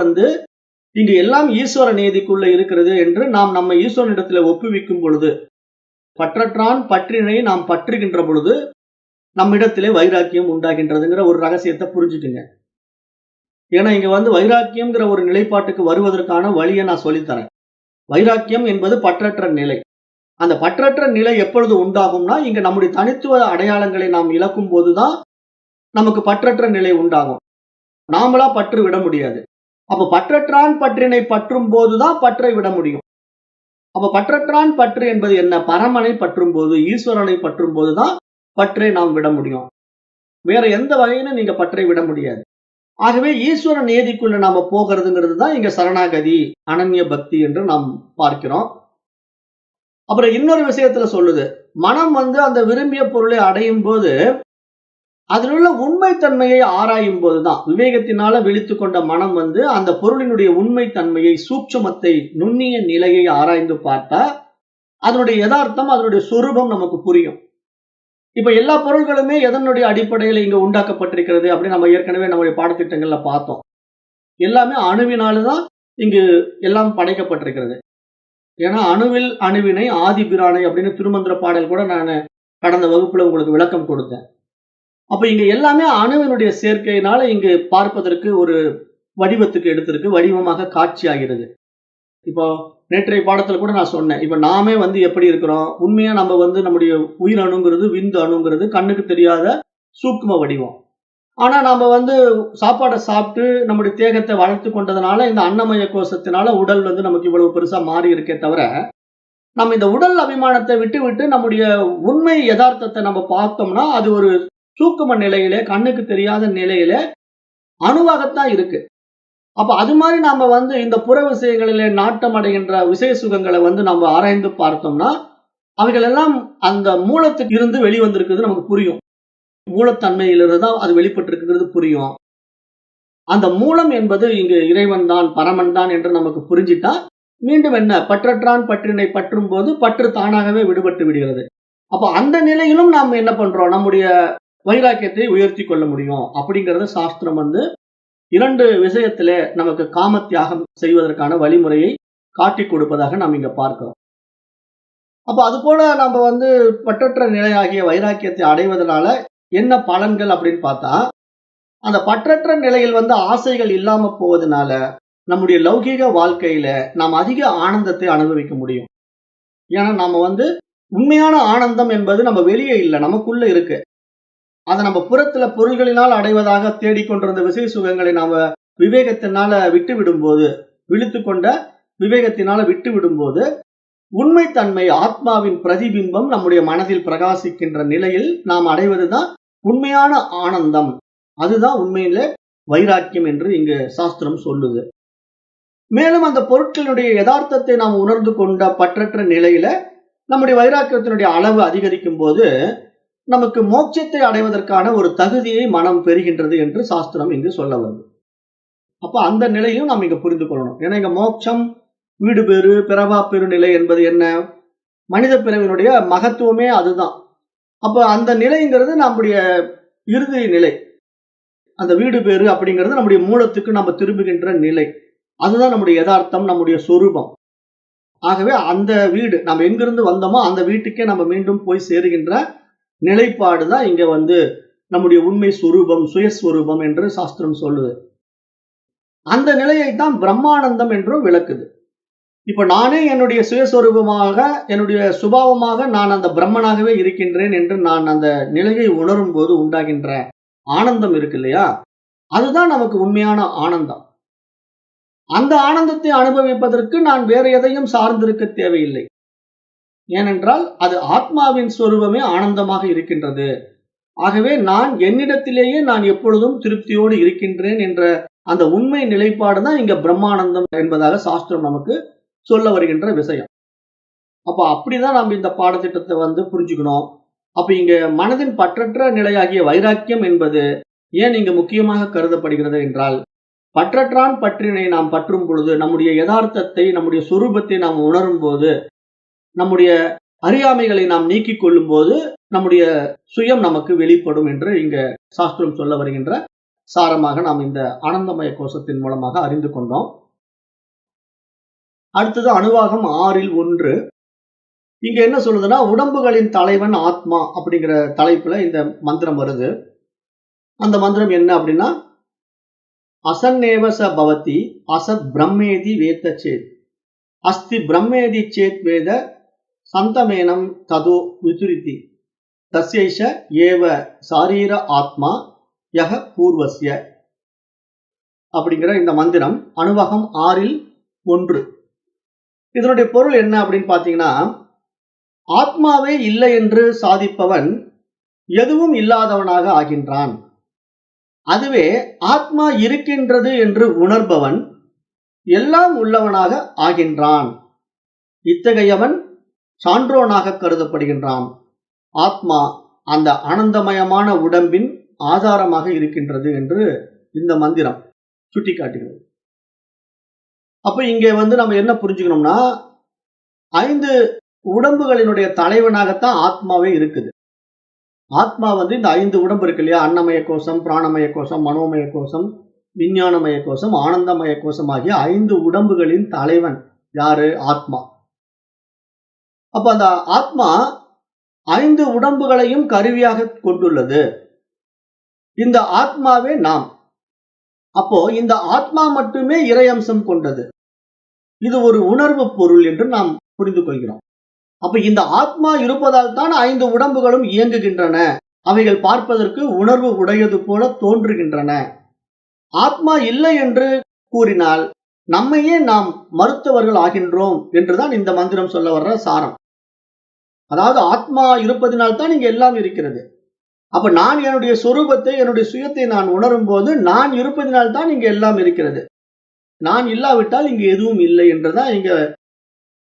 இங்கு எல்லாம் ஈஸ்வர நீதிக்குள்ள இருக்கிறது என்று நாம் நம்ம ஈஸ்வரனிடத்துல ஒப்புவிக்கும் பொழுது, பற்றற்றான் பற்றினை நாம் பற்றுகின்ற பொழுது நம்மிடத்திலே வைராக்கியம் உண்டாகின்றதுங்கிற ஒரு ரகசியத்தை புரிஞ்சுக்குங்க. ஏன்னா இங்க வைராக்கியம்ங்கிற ஒரு நிலைப்பாட்டுக்கு வருவதற்கான வழியை நான் சொல்லித்தரேன். வைராக்கியம் என்பது பற்றற்ற நிலை. அந்த பற்றற்ற நிலை எப்பொழுது உண்டாகும்னா, இங்க நம்முடைய தனித்துவ அடையாளங்களை நாம் இழக்கும் போதுதான் நமக்கு பற்றற்ற நிலை உண்டாகும். நாமளா பற்று விட முடியாது. அப்ப பற்றற்றான் பற்றினை பற்றும் போதுதான் பற்றை விட முடியும். அப்ப பற்றற்றான் பற்று என்பது என்ன? பரமனை பற்றும் போது, ஈஸ்வரனை பற்றும் போதுதான் பற்றை நாம் விட முடியும். வேற எந்த வகையிலும் நீங்க பற்றை விட முடியாது. ஆகவே ஈஸ்வர நியதிக்குள்ள நாம போகிறதுங்கிறது தான் இங்க சரணாகதி, அனன்ய பக்தி என்று நாம் பார்க்கிறோம். அப்புறம் இன்னொரு விஷயத்துல சொல்லுது, மனம் அந்த விரும்பிய பொருளை அடையும் போது அதில் உள்ள உண்மைத்தன்மையை ஆராயும் போதுதான், விவேகத்தினால விழித்துக் கொண்ட மனம் அந்த பொருளினுடைய உண்மைத்தன்மையை, சூட்சுமத்தை, நுண்ணிய நிலையை ஆராய்ந்து பார்த்தா அதனுடைய யதார்த்தம், அதனுடைய சொரூபம் நமக்கு புரியும். இப்ப எல்லா பொருள்களுமே எதனுடைய அடிப்படையில் இங்க உண்டாக்கப்பட்டிருக்கிறது அப்படின்னு நம்ம ஏற்கனவே நம்முடைய பாடத்திட்டங்கள்ல பார்த்தோம். எல்லாமே அணுவினால்தான் இங்கு எல்லாம் படைக்கப்பட்டிருக்கிறது. ஏன்னா அணுவில் அணுவினை ஆதி பிரானை அப்படின்னு திருமந்திர பாடல் கூட நான் கடந்த வகுப்புல உங்களுக்கு விளக்கம் கொடுத்தேன். அப்ப இங்க எல்லாமே அணுவினுடைய சேர்க்கையினால இங்கு பார்ப்பதற்கு ஒரு வடிவத்துக்கு எடுத்திருக்கு, வடிவமாக காட்சி ஆகிறது. இப்போ நேற்றைய பாடத்துல கூட நான் சொன்னேன், இப்ப நாமே எப்படி இருக்கிறோம், உண்மையா நம்ம நம்முடைய உயிர் அணுங்கிறது, விந்து அணுங்கிறது கண்ணுக்கு தெரியாத சூக்கும வடிவம். ஆனா நாம சாப்பாடை சாப்பிட்டு நம்முடைய தேகத்தை வளர்த்து கொண்டதுனால இந்த அன்னமய கோஷத்தினால உடல் நமக்கு இவ்வளவு பெருசா மாறி இருக்கே தவிர, நம்ம இந்த உடல் அபிமானத்தை விட்டு விட்டு நம்முடைய உண்மை யதார்த்தத்தை நம்ம பார்த்தோம்னா அது ஒரு சூக்கும நிலையிலே, கண்ணுக்கு தெரியாத நிலையிலே அணுவாகத்தான் இருக்கு. அப்ப அது மாதிரி நாம இந்த புற விஷயங்களிலே நாட்டம் அடைகின்ற விஷய சுகங்களை நம்ம ஆராய்ந்து பார்த்தோம்னா அவைகள் எல்லாம் அந்த மூலத்துக்கு இருந்து வெளிவந்திருக்கிறது நமக்கு புரியும். மூலத்தன்மையிலிருந்து தான் அது வெளிப்பட்டிருக்கிறது புரியும். அந்த மூலம் என்பது இங்கு இறைவன் தான், பரமன் தான் என்று நமக்கு புரிஞ்சிட்டா மீண்டும் என்ன, பற்றற்றான் பற்றினை பற்றும் போது பற்று தானாகவே விடுபட்டு விடுகிறது. அப்ப அந்த நிலையிலும் நாம் என்ன பண்றோம், நம்முடைய வைராக்கியத்தை உயர்த்தி கொள்ள முடியும். அப்படிங்கறத சாஸ்திரம் 2 விஷயத்திலே நமக்கு காம தியாகம் செய்வதற்கான வழிமுறையை காட்டி கொடுப்பதாக நாம் இங்க பார்க்கிறோம். அப்ப அது போல நம்ம பற்றற்ற நிலையாகிய வைராக்கியத்தை அடைவதனால என்ன பலன்கள் அப்படின்னு பார்த்தா, அந்த பற்றற்ற நிலையில் ஆசைகள் இல்லாம போவதனால நம்முடைய லௌகீக வாழ்க்கையில நாம் அதிக ஆனந்தத்தை அனுபவிக்க முடியும். ஏன்னா நாம உண்மையான ஆனந்தம் என்பது நம்ம வெளியே இல்லை, நமக்குள்ள இருக்கு. அதை நம்ம புறத்துல பொருள்களினால் அடைவதாக தேடிக்கொண்டிருந்த விசை சுகங்களை நாம விவேகத்தினால விட்டு விடும்போது, விழித்து கொண்ட விவேகத்தினால விட்டு விடும்போது உண்மைத்தன்மை, ஆத்மாவின் பிரதிபிம்பம் நம்முடைய மனதில் பிரகாசிக்கின்ற நிலையில் நாம் அடைவதுதான் உண்மையான ஆனந்தம். அதுதான் உண்மையில வைராக்கியம் என்று இங்கு சாஸ்திரம் சொல்லுது. மேலும் அந்த பொருட்களினுடைய யதார்த்தத்தை நாம் உணர்ந்து கொண்ட பற்றற்ற நிலையில நம்முடைய வைராக்கியத்தினுடைய அளவு அதிகரிக்கும் போது நமக்கு மோட்சத்தை அடைவதற்கான ஒரு தகுதியை மனம் பெறுகின்றது என்று சாஸ்திரம் இங்கு சொல்ல வருது. அப்ப அந்த நிலையும் நாம் இங்க புரிந்து கொள்ளணும். ஏன்னா இங்க மோட்சம், வீடு பேறு, பிறவா பெருநிலை என்பது என்ன, மனித பிறவினுடைய மகத்துவமே அதுதான். அப்ப அந்த நிலைங்கிறது நம்முடைய இறுதி நிலை. அந்த வீடு பேறு அப்படிங்கிறது நம்முடைய மூலத்துக்கு நம்ம திரும்புகின்ற நிலை. அதுதான் நம்முடைய யதார்த்தம், நம்முடைய சொரூபம். ஆகவே அந்த வீடு, நம்ம எங்கிருந்து வந்தோமோ அந்த வீட்டுக்கே நம்ம மீண்டும் போய் சேருகின்ற நிலைப்பாடுதான் இங்க நம்முடைய உண்மை சொரூபம், சுயஸ்வரூபம் என்று சாஸ்திரம் சொல்லுது. அந்த நிலையை தான் பிரம்மானந்தம் என்றும் விளக்குது. இப்ப நானே என்னுடைய சுயஸ்வரூபமாக, என்னுடைய சுபாவமாக நான் அந்த பிரம்மனாகவே இருக்கின்றேன் என்று நான் அந்த நிலையை உணரும் போது உண்டாகின்ற ஆனந்தம் இருக்கு இல்லையா, அதுதான் நமக்கு உண்மையான ஆனந்தம். அந்த ஆனந்தத்தை அனுபவிப்பதற்கு நான் வேற எதையும் சார்ந்திருக்க தேவையில்லை. ஏனென்றால் அது ஆத்மாவின் சொரூபமே ஆனந்தமாக இருக்கின்றது. ஆகவே நான் என்னிடத்திலேயே நான் எப்பொழுதும் திருப்தியோடு இருக்கின்றேன் என்ற அந்த உண்மை நிலைப்பாடு தான் இங்க பிரம்மானந்தம் என்பதாக சாஸ்திரம் நமக்கு சொல்ல வருகின்ற விஷயம். அப்ப அப்படிதான் நாம் இந்த பாடத்திட்டத்தை புரிஞ்சுக்கணும். அப்ப இங்க மனதின் பற்றற்ற நிலையாகிய வைராக்கியம் என்பது ஏன் இங்க முக்கியமாக கருதப்படுகிறது என்றால், பற்றற்றான் பற்றினை நாம் பற்றும் பொழுது நம்முடைய யதார்த்தத்தை, நம்முடைய சொரூபத்தை நாம் உணரும் போது, நம்முடைய அறியாமைகளை நாம் நீக்கிக் கொள்ளும் போது நம்முடைய சுயம் நமக்கு வெளிப்படும் என்று இங்க சாஸ்திரம் சொல்ல வருகின்ற சாரமாக நாம் இந்த ஆனந்தமய கோஷத்தின் மூலமாக அறிந்து கொண்டோம். அடுத்தது அணுவாகம் 6 இங்க என்ன சொல்லுதுன்னா, உடம்புகளின் தலைவன் ஆத்மா அப்படிங்கிற தலைப்புல இந்த மந்திரம் வருது. அந்த மந்திரம் என்ன அப்படின்னா, அசன்னேவச பவதி அசத் பிரம்மேதி வேத சேத் அஸ்தி பிரம்மேதி சேத் வேத சந்தமேனம் ததோ விதுரிதி தஸ்யைஷ ஏவ சாரீர ஆத்மா யக பூர்வஸ்ய அப்படிங்கிற இந்த மந்திரம் அணுவகம் 6 இதனுடைய பொருள் என்ன அப்படின்னு பாத்தீங்கன்னா, ஆத்மாவே இல்லை என்று சாதிப்பவன் எதுவும் இல்லாதவனாக ஆகின்றான். அதுவே ஆத்மா இருக்கின்றது என்று உணர்பவன் எல்லாம் உள்ளவனாக ஆகின்றான். இத்தகையவன் சான்றோனாக கருதப்படுகின்றான். ஆத்மா அந்த ஆனந்தமயமான உடம்பின் ஆதாரமாக இருக்கின்றது என்று இந்த மந்திரம் சுட்டிக்காட்டுகிறது. அப்ப இங்கே நம்ம என்ன புரிஞ்சுக்கணும்னா, 5 உடம்புகளினுடைய தலைவனாகத்தான் ஆத்மாவே இருக்குது. ஆத்மா இந்த 5 உடம்பு இருக்கு இல்லையா, அன்னமய கோஷம், பிராணமய கோஷம், மனோமய கோஷம், விஞ்ஞானமய கோஷம், ஆனந்தமய கோஷம் ஆகிய 5 உடம்புகளின் தலைவன் யாரு? ஆத்மா. அப்ப அந்த ஆத்மா 5 உடம்புகளையும் கருவியாக கொண்டுள்ளது. இந்த ஆத்மாவே நாம். அப்போ இந்த ஆத்மா மட்டுமே இறையம்சம் கொண்டது. இது ஒரு உணர்வு பொருள் என்று நாம் புரிந்து கொள்கிறோம். அப்ப இந்த ஆத்மா இருப்பதால் தான் 5 உடம்புகளும் இயங்குகின்றன. அவைகள் பார்ப்பதற்கு உணர்வு உடையது போல தோன்றுகின்றன. ஆத்மா இல்லை என்று கூறினால் நம்மையே நாம் மறுத்தவர்கள் ஆகின்றோம் என்றுதான் இந்த மந்திரம் சொல்ல வர்ற சாரம். அதாவது ஆத்மா இருப்பதினால் தான் இங்க எல்லாம் இருக்கிறது. அப்ப நான் என்னுடைய சொரூபத்தை, என்னுடைய சுயத்தை நான் உணரும் போது நான் இருப்பதினால் தான் இங்க எல்லாம் இருக்கிறது. நான் இல்லாவிட்டால் இங்கு எதுவும் இல்லை என்றுதான் இங்க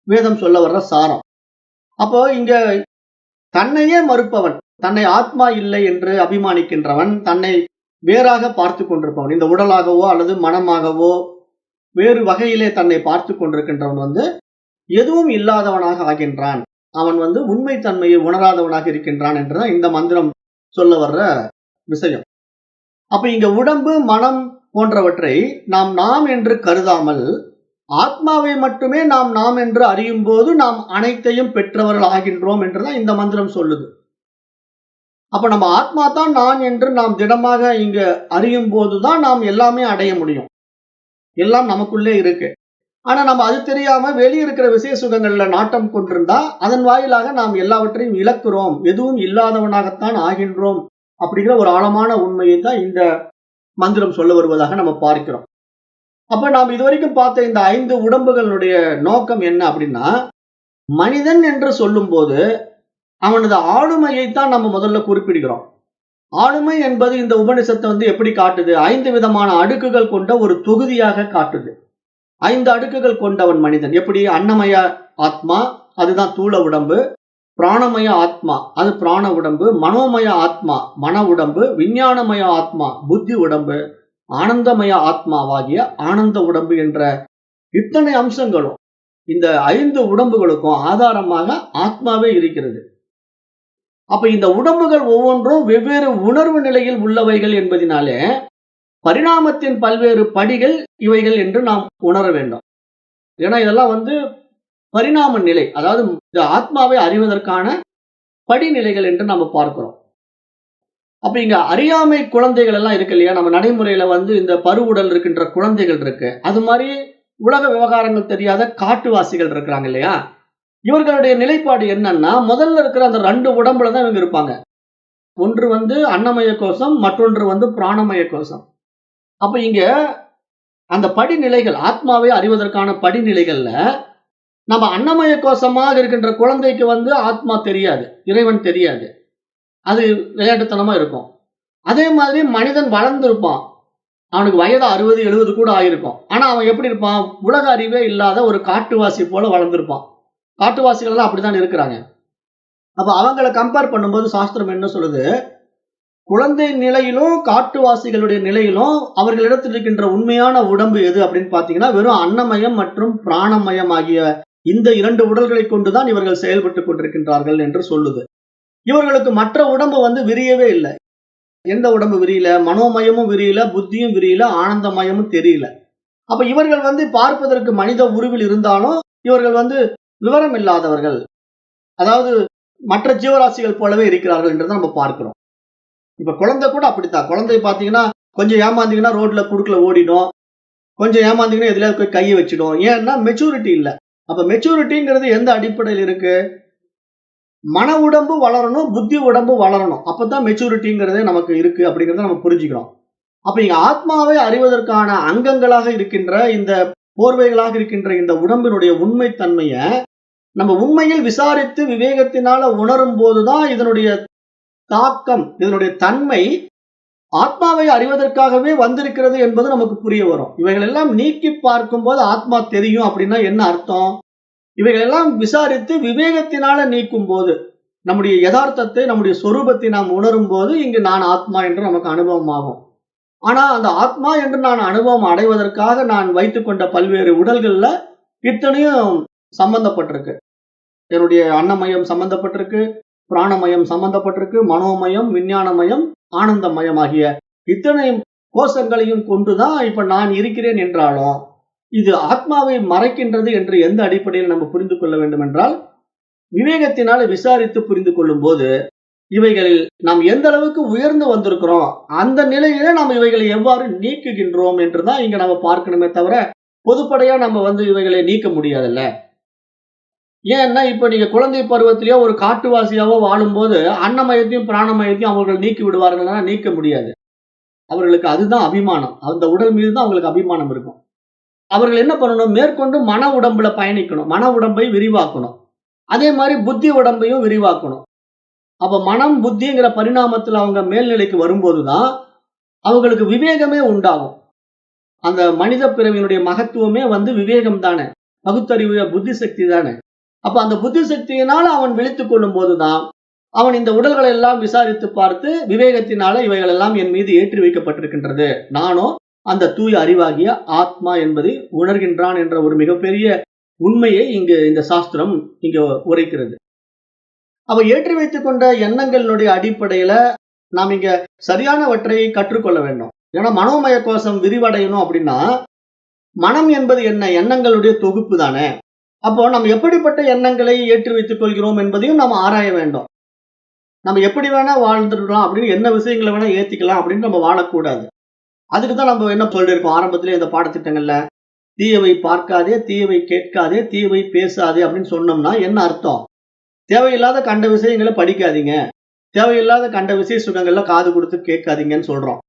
வேதம் சொல்ல வர்ற சாரம். அப்போ இங்க தன்னையே மறுப்பவன், தன்னை ஆத்மா இல்லை என்று அபிமானிக்கின்றவன், தன்னை வேறாக பார்த்து கொண்டிருப்பவன், இந்த உடலாகவோ அல்லது மனமாகவோ வேறு வகையிலே தன்னை பார்த்து கொண்டிருக்கின்றவன் எதுவும் இல்லாதவனாக ஆகின்றான். அவன் உண்மை தன்மையை உணராதவனாக இருக்கின்றான் என்றுதான் இந்த மந்திரம் சொல்ல வர்ற விஷயம். அப்ப இங்க உடம்பு, மனம் போன்றவற்றை நாம் என்று கருதாமல் ஆத்மாவை மட்டுமே நாம் என்று அறியும் போது நாம் அனைத்தையும் பெற்றவர்கள் ஆகின்றோம் என்றுதான் இந்த மந்திரம் சொல்லுது. அப்ப நம்ம ஆத்மா தான் நான் என்று நாம் திடமாக இங்க அறியும் போதுதான் நாம் எல்லாமே அடைய முடியும். எல்லாம் நமக்குள்ளே இருக்கு. ஆனா நம்ம அது தெரியாம வெளியே இருக்கிற விசேஷ சுகங்கள்ல நாட்டம் கொண்டிருந்தா அதன் வாயிலாக நாம் எல்லாவற்றையும் இழக்கிறோம், எதுவும் இல்லாதவனாகத்தான் ஆகின்றோம் அப்படிங்கிற ஒரு ஆழமான உண்மையை தான் இந்த மந்திரம் சொல்ல வருவதாக நம்ம பார்க்கிறோம். அப்ப நாம் இதுவரைக்கும் பார்த்த இந்த 5 உடம்புகளுடைய நோக்கம் என்ன அப்படின்னா, மனிதன் என்று சொல்லும் போது அவனது ஆளுமையைத்தான் நம்ம முதல்ல குறிப்பிடுகிறோம். ஆளுமை என்பது இந்த உபநிஷத்தை எப்படி காட்டுது? 5 விதமான அடுக்குகள் கொண்ட ஒரு தொகுதியாக காட்டுது. 5 அடுக்குகள் கொண்டவன் மனிதன். எப்படி? அன்னமய ஆத்மா, அதுதான் தூள உடம்பு. பிராணமய ஆத்மா, அது பிராண உடம்பு. மனோமய ஆத்மா, மன உடம்பு. விஞ்ஞானமய ஆத்மா, புத்தி உடம்பு. ஆனந்தமய ஆத்மாவாகிய ஆனந்த உடம்பு என்ற இத்தனை அம்சங்களும் இந்த 5 உடம்புகளுக்கும் ஆதாரமாக ஆத்மாவே இருக்கிறது. அப்ப இந்த உடம்புகள் ஒவ்வொன்றும் வெவ்வேறு உணர்வு நிலையில் உள்ளவைகள் என்பதினாலே பரிணாமத்தின் பல்வேறு படிகள் இவைகள் என்று நாம் உணர வேண்டும். ஏன்னா இதெல்லாம் பரிணாம நிலை, அதாவது இந்த ஆத்மாவை அறிவதற்கான படிநிலைகள் என்று நம்ம பார்க்கிறோம். அப்ப இங்க அறியாமை குழந்தைகள் எல்லாம் இருக்கு இல்லையா, நம்ம நடைமுறையில இந்த பருவுடல் இருக்கின்ற குழந்தைகள் இருக்கு. அது மாதிரி உலக விவகாரங்கள் தெரியாத காட்டுவாசிகள் இருக்கிறாங்க இல்லையா, இவர்களுடைய நிலைப்பாடு என்னன்னா, முதல்ல இருக்கிற அந்த 2 உடம்புல தான் இவங்க இருப்பாங்க. ஒன்று அன்னமய கோஷம், மற்றொன்று பிராணமய கோஷம். அப்ப இங்க அந்த படிநிலைகள், ஆத்மாவை அறிவதற்கான படிநிலைகள்ல நம்ம அன்னமய கோஷமாக இருக்கின்ற குழந்தைக்கு ஆத்மா தெரியாது, இறைவன் தெரியாது, அது விளையாட்டுத்தனமா இருக்கும். அதே மாதிரி மனிதன் வளர்ந்திருப்பான், அவனுக்கு வயது 60, 70 கூட ஆயிருக்கும். ஆனா அவன் எப்படி இருப்பான்? உலக அறிவே இல்லாத ஒரு காட்டுவாசி போல வளர்ந்திருப்பான். காட்டுவாசிகள் எல்லாம் அப்படித்தான் இருக்கிறாங்க. அப்ப அவங்களை கம்பேர் பண்ணும்போது சாஸ்திரம் என்ன சொல்லுது? குழந்தை நிலையிலும் காட்டுவாசிகளுடைய நிலையிலும் அவர்களிடத்தில் இருக்கின்ற உண்மையான உடம்பு எது அப்படின்னு பாத்தீங்கன்னா, வெறும் அன்னமயம் மற்றும் பிராணமயம் ஆகிய இந்த 2 உடல்களை கொண்டுதான் இவர்கள் செயல்பட்டு கொண்டிருக்கின்றார்கள் என்று சொல்லுது. இவர்களுக்கு மற்ற உடம்பு விரியவே இல்லை. எந்த உடம்பு விரியல? மனோமயமும் விரியல, புத்தியும் விரியல, ஆனந்தமயமும் தெரியல. அப்ப இவர்கள் பார்ப்பதற்கு மனித உருவில் இருந்தாலும் இவர்கள் விவரம் இல்லாதவர்கள், அதாவது மற்ற ஜீவராசிகள் போலவே இருக்கிறார்கள் என்று நம்ம பார்க்கிறோம். இப்ப குழந்தை கூட அப்படித்தான். குழந்தை பாத்தீங்கன்னா கொஞ்சம் ஏமாந்தீங்கன்னா ரோட்ல குறுக்குல ஓடிடும், கொஞ்சம் ஏமாந்தீங்கன்னா எதுல போய் கையை வச்சிடும். ஏன்னா மெச்சூரிட்டி இல்லை. அப்ப மெச்சூரிட்டிங்கிறது எந்த அடிப்படையில் இருக்கு? மன உடம்பு வளரணும், புத்தி உடம்பு வளரணும், அப்பதான் மெச்சூரிட்டிங்கிறதே நமக்கு இருக்கு அப்படிங்கறத நம்ம புரிஞ்சுக்கிறோம். அப்ப இங்க ஆத்மாவை அறிவதற்கான அங்கங்களாக இருக்கின்ற, இந்த போர்வைகளாக இருக்கின்ற இந்த உடம்பினுடைய உண்மை தன்மையை நம்ம உண்மையில் விசாரித்து விவேகத்தினால உணரும் போதுதான் இதனுடைய தாக்கம், இதனுடைய தன்மை ஆத்மாவை அறிவதற்காகவே வந்திருக்கிறது என்பது நமக்கு புரிய வரும். இவைகள் எல்லாம் நீக்கி பார்க்கும்போது ஆத்மா தெரியும் அப்படின்னா என்ன அர்த்தம்? இவைகள் எல்லாம் விசாரித்து விவேகத்தினால நீக்கும் போது, நம்முடைய யதார்த்தத்தை, நம்முடைய சொரூபத்தை நாம் உணரும் போது இங்கு நான் ஆத்மா என்று நமக்கு அனுபவம் ஆகும். ஆனா அந்த ஆத்மா என்று நான் அனுபவம் அடைவதற்காக நான் வைத்துக்கொண்ட பல்வேறு உடல்கள்ல இத்தனையும் சம்பந்தப்பட்டிருக்கு. என்னுடைய அன்னமயம் சம்பந்தப்பட்டிருக்கு, பிராணமயம் சம்பந்தப்பட்டிருக்கு, மனோமயம், விஞ்ஞானமயம், ஆனந்தமயம் ஆகிய இத்தனை கோஷங்களையும் கொண்டுதான் இப்ப நான் இருக்கிறேன் என்றாலும் இது ஆத்மாவை மறைக்கின்றது என்று எந்த அடிப்படையில் நம்ம புரிந்து கொள்ள வேண்டும் என்றால், விவேகத்தினால விசாரித்து புரிந்து கொள்ளும் போது இவைகளில் நாம் எந்த அளவுக்கு உயர்ந்து வந்திருக்கிறோம், அந்த நிலையில நாம் இவைகளை எவ்வாறு நீக்குகின்றோம் என்றுதான் இங்க நம்ம பார்க்கணுமே தவிர பொதுப்படையா நம்ம இவைகளை நீக்க முடியாதுல்ல. ஏன்னா இப்ப நீங்க குழந்தை பருவத்திலேயோ ஒரு காட்டுவாசியாவோ வாழும்போது அன்னமயத்தையும் பிராணமயத்தையும் அவர்கள் நீக்கி விடுவார்கள்னா நீக்க முடியாது. அவர்களுக்கு அதுதான் அபிமானம். அந்த உடல் மீது தான் அவங்களுக்கு அபிமானம் இருக்கும். அவர்கள் என்ன பண்ணணும்? மேற்கொண்டு மன உடம்புல பயணிக்கணும். மன உடம்பை விரிவாக்கணும். அதே மாதிரி புத்தி உடம்பையும் விரிவாக்கணும். அப்ப மனம் புத்திங்கிற பரிணாமத்துல அவங்க மேல்நிலைக்கு வரும்போதுதான் அவங்களுக்கு விவேகமே உண்டாகும். அந்த மனித பிறவியினுடைய மகத்துவமே விவேகம் தானே, பகுத்தறிவு, புத்தி சக்தி தானே. அப்ப அந்த புத்தி சக்தியினால அவன் விழித்துக் கொள்ளும் போதுதான் அவன் இந்த உடல்களை எல்லாம் விசாரித்து பார்த்து விவேகத்தினால இவைகள் எல்லாம் என் மீது ஏற்றி வைக்கப்பட்டிருக்கின்றது, நானோ அந்த தூய அறிவாகிய ஆத்மா என்பதை உணர்கின்றான் என்ற ஒரு மிகப்பெரிய உண்மையை இங்கு இந்த சாஸ்திரம் இங்க உரைக்கிறது. அவ ஏற்றி வைத்துக் கொண்ட எண்ணங்களினுடைய அடிப்படையில நாம் இங்க சரியானவற்றை கற்றுக்கொள்ள வேண்டும். ஏன்னா மனோமய கோஷம் விரிவடையணும் அப்படின்னா மனம் என்பது என்ன? எண்ணங்களுடைய தொகுப்பு தானே. அப்போ நம்ம எப்படிப்பட்ட எண்ணங்களை ஏற்றி வைத்துக் கொள்கிறோம் என்பதையும் நாம் ஆராய வேண்டும். நம்ம எப்படி வேணா வாழ்ந்துடலாம் அப்படின்னு, என்ன விஷயங்களை வேணா ஏத்திக்கலாம் அப்படின்னு நம்ம வாழக்கூடாது. அதுக்குதான் நம்ம என்ன சொல்லியிருக்கோம் ஆரம்பத்திலே இந்த பாடத்திட்டங்கள்ல, தீயவை பார்க்காதே, தீயவை கேட்காதே, தீயவை பேசாதே அப்படின்னு சொன்னோம்னா என்ன அர்த்தம்? தேவையில்லாத கண்ட விஷயங்களை படிக்காதீங்க, தேவையில்லாத கண்ட விஷய சுகங்கள்ல காது கொடுத்து கேட்காதீங்கன்னு சொல்றோம்.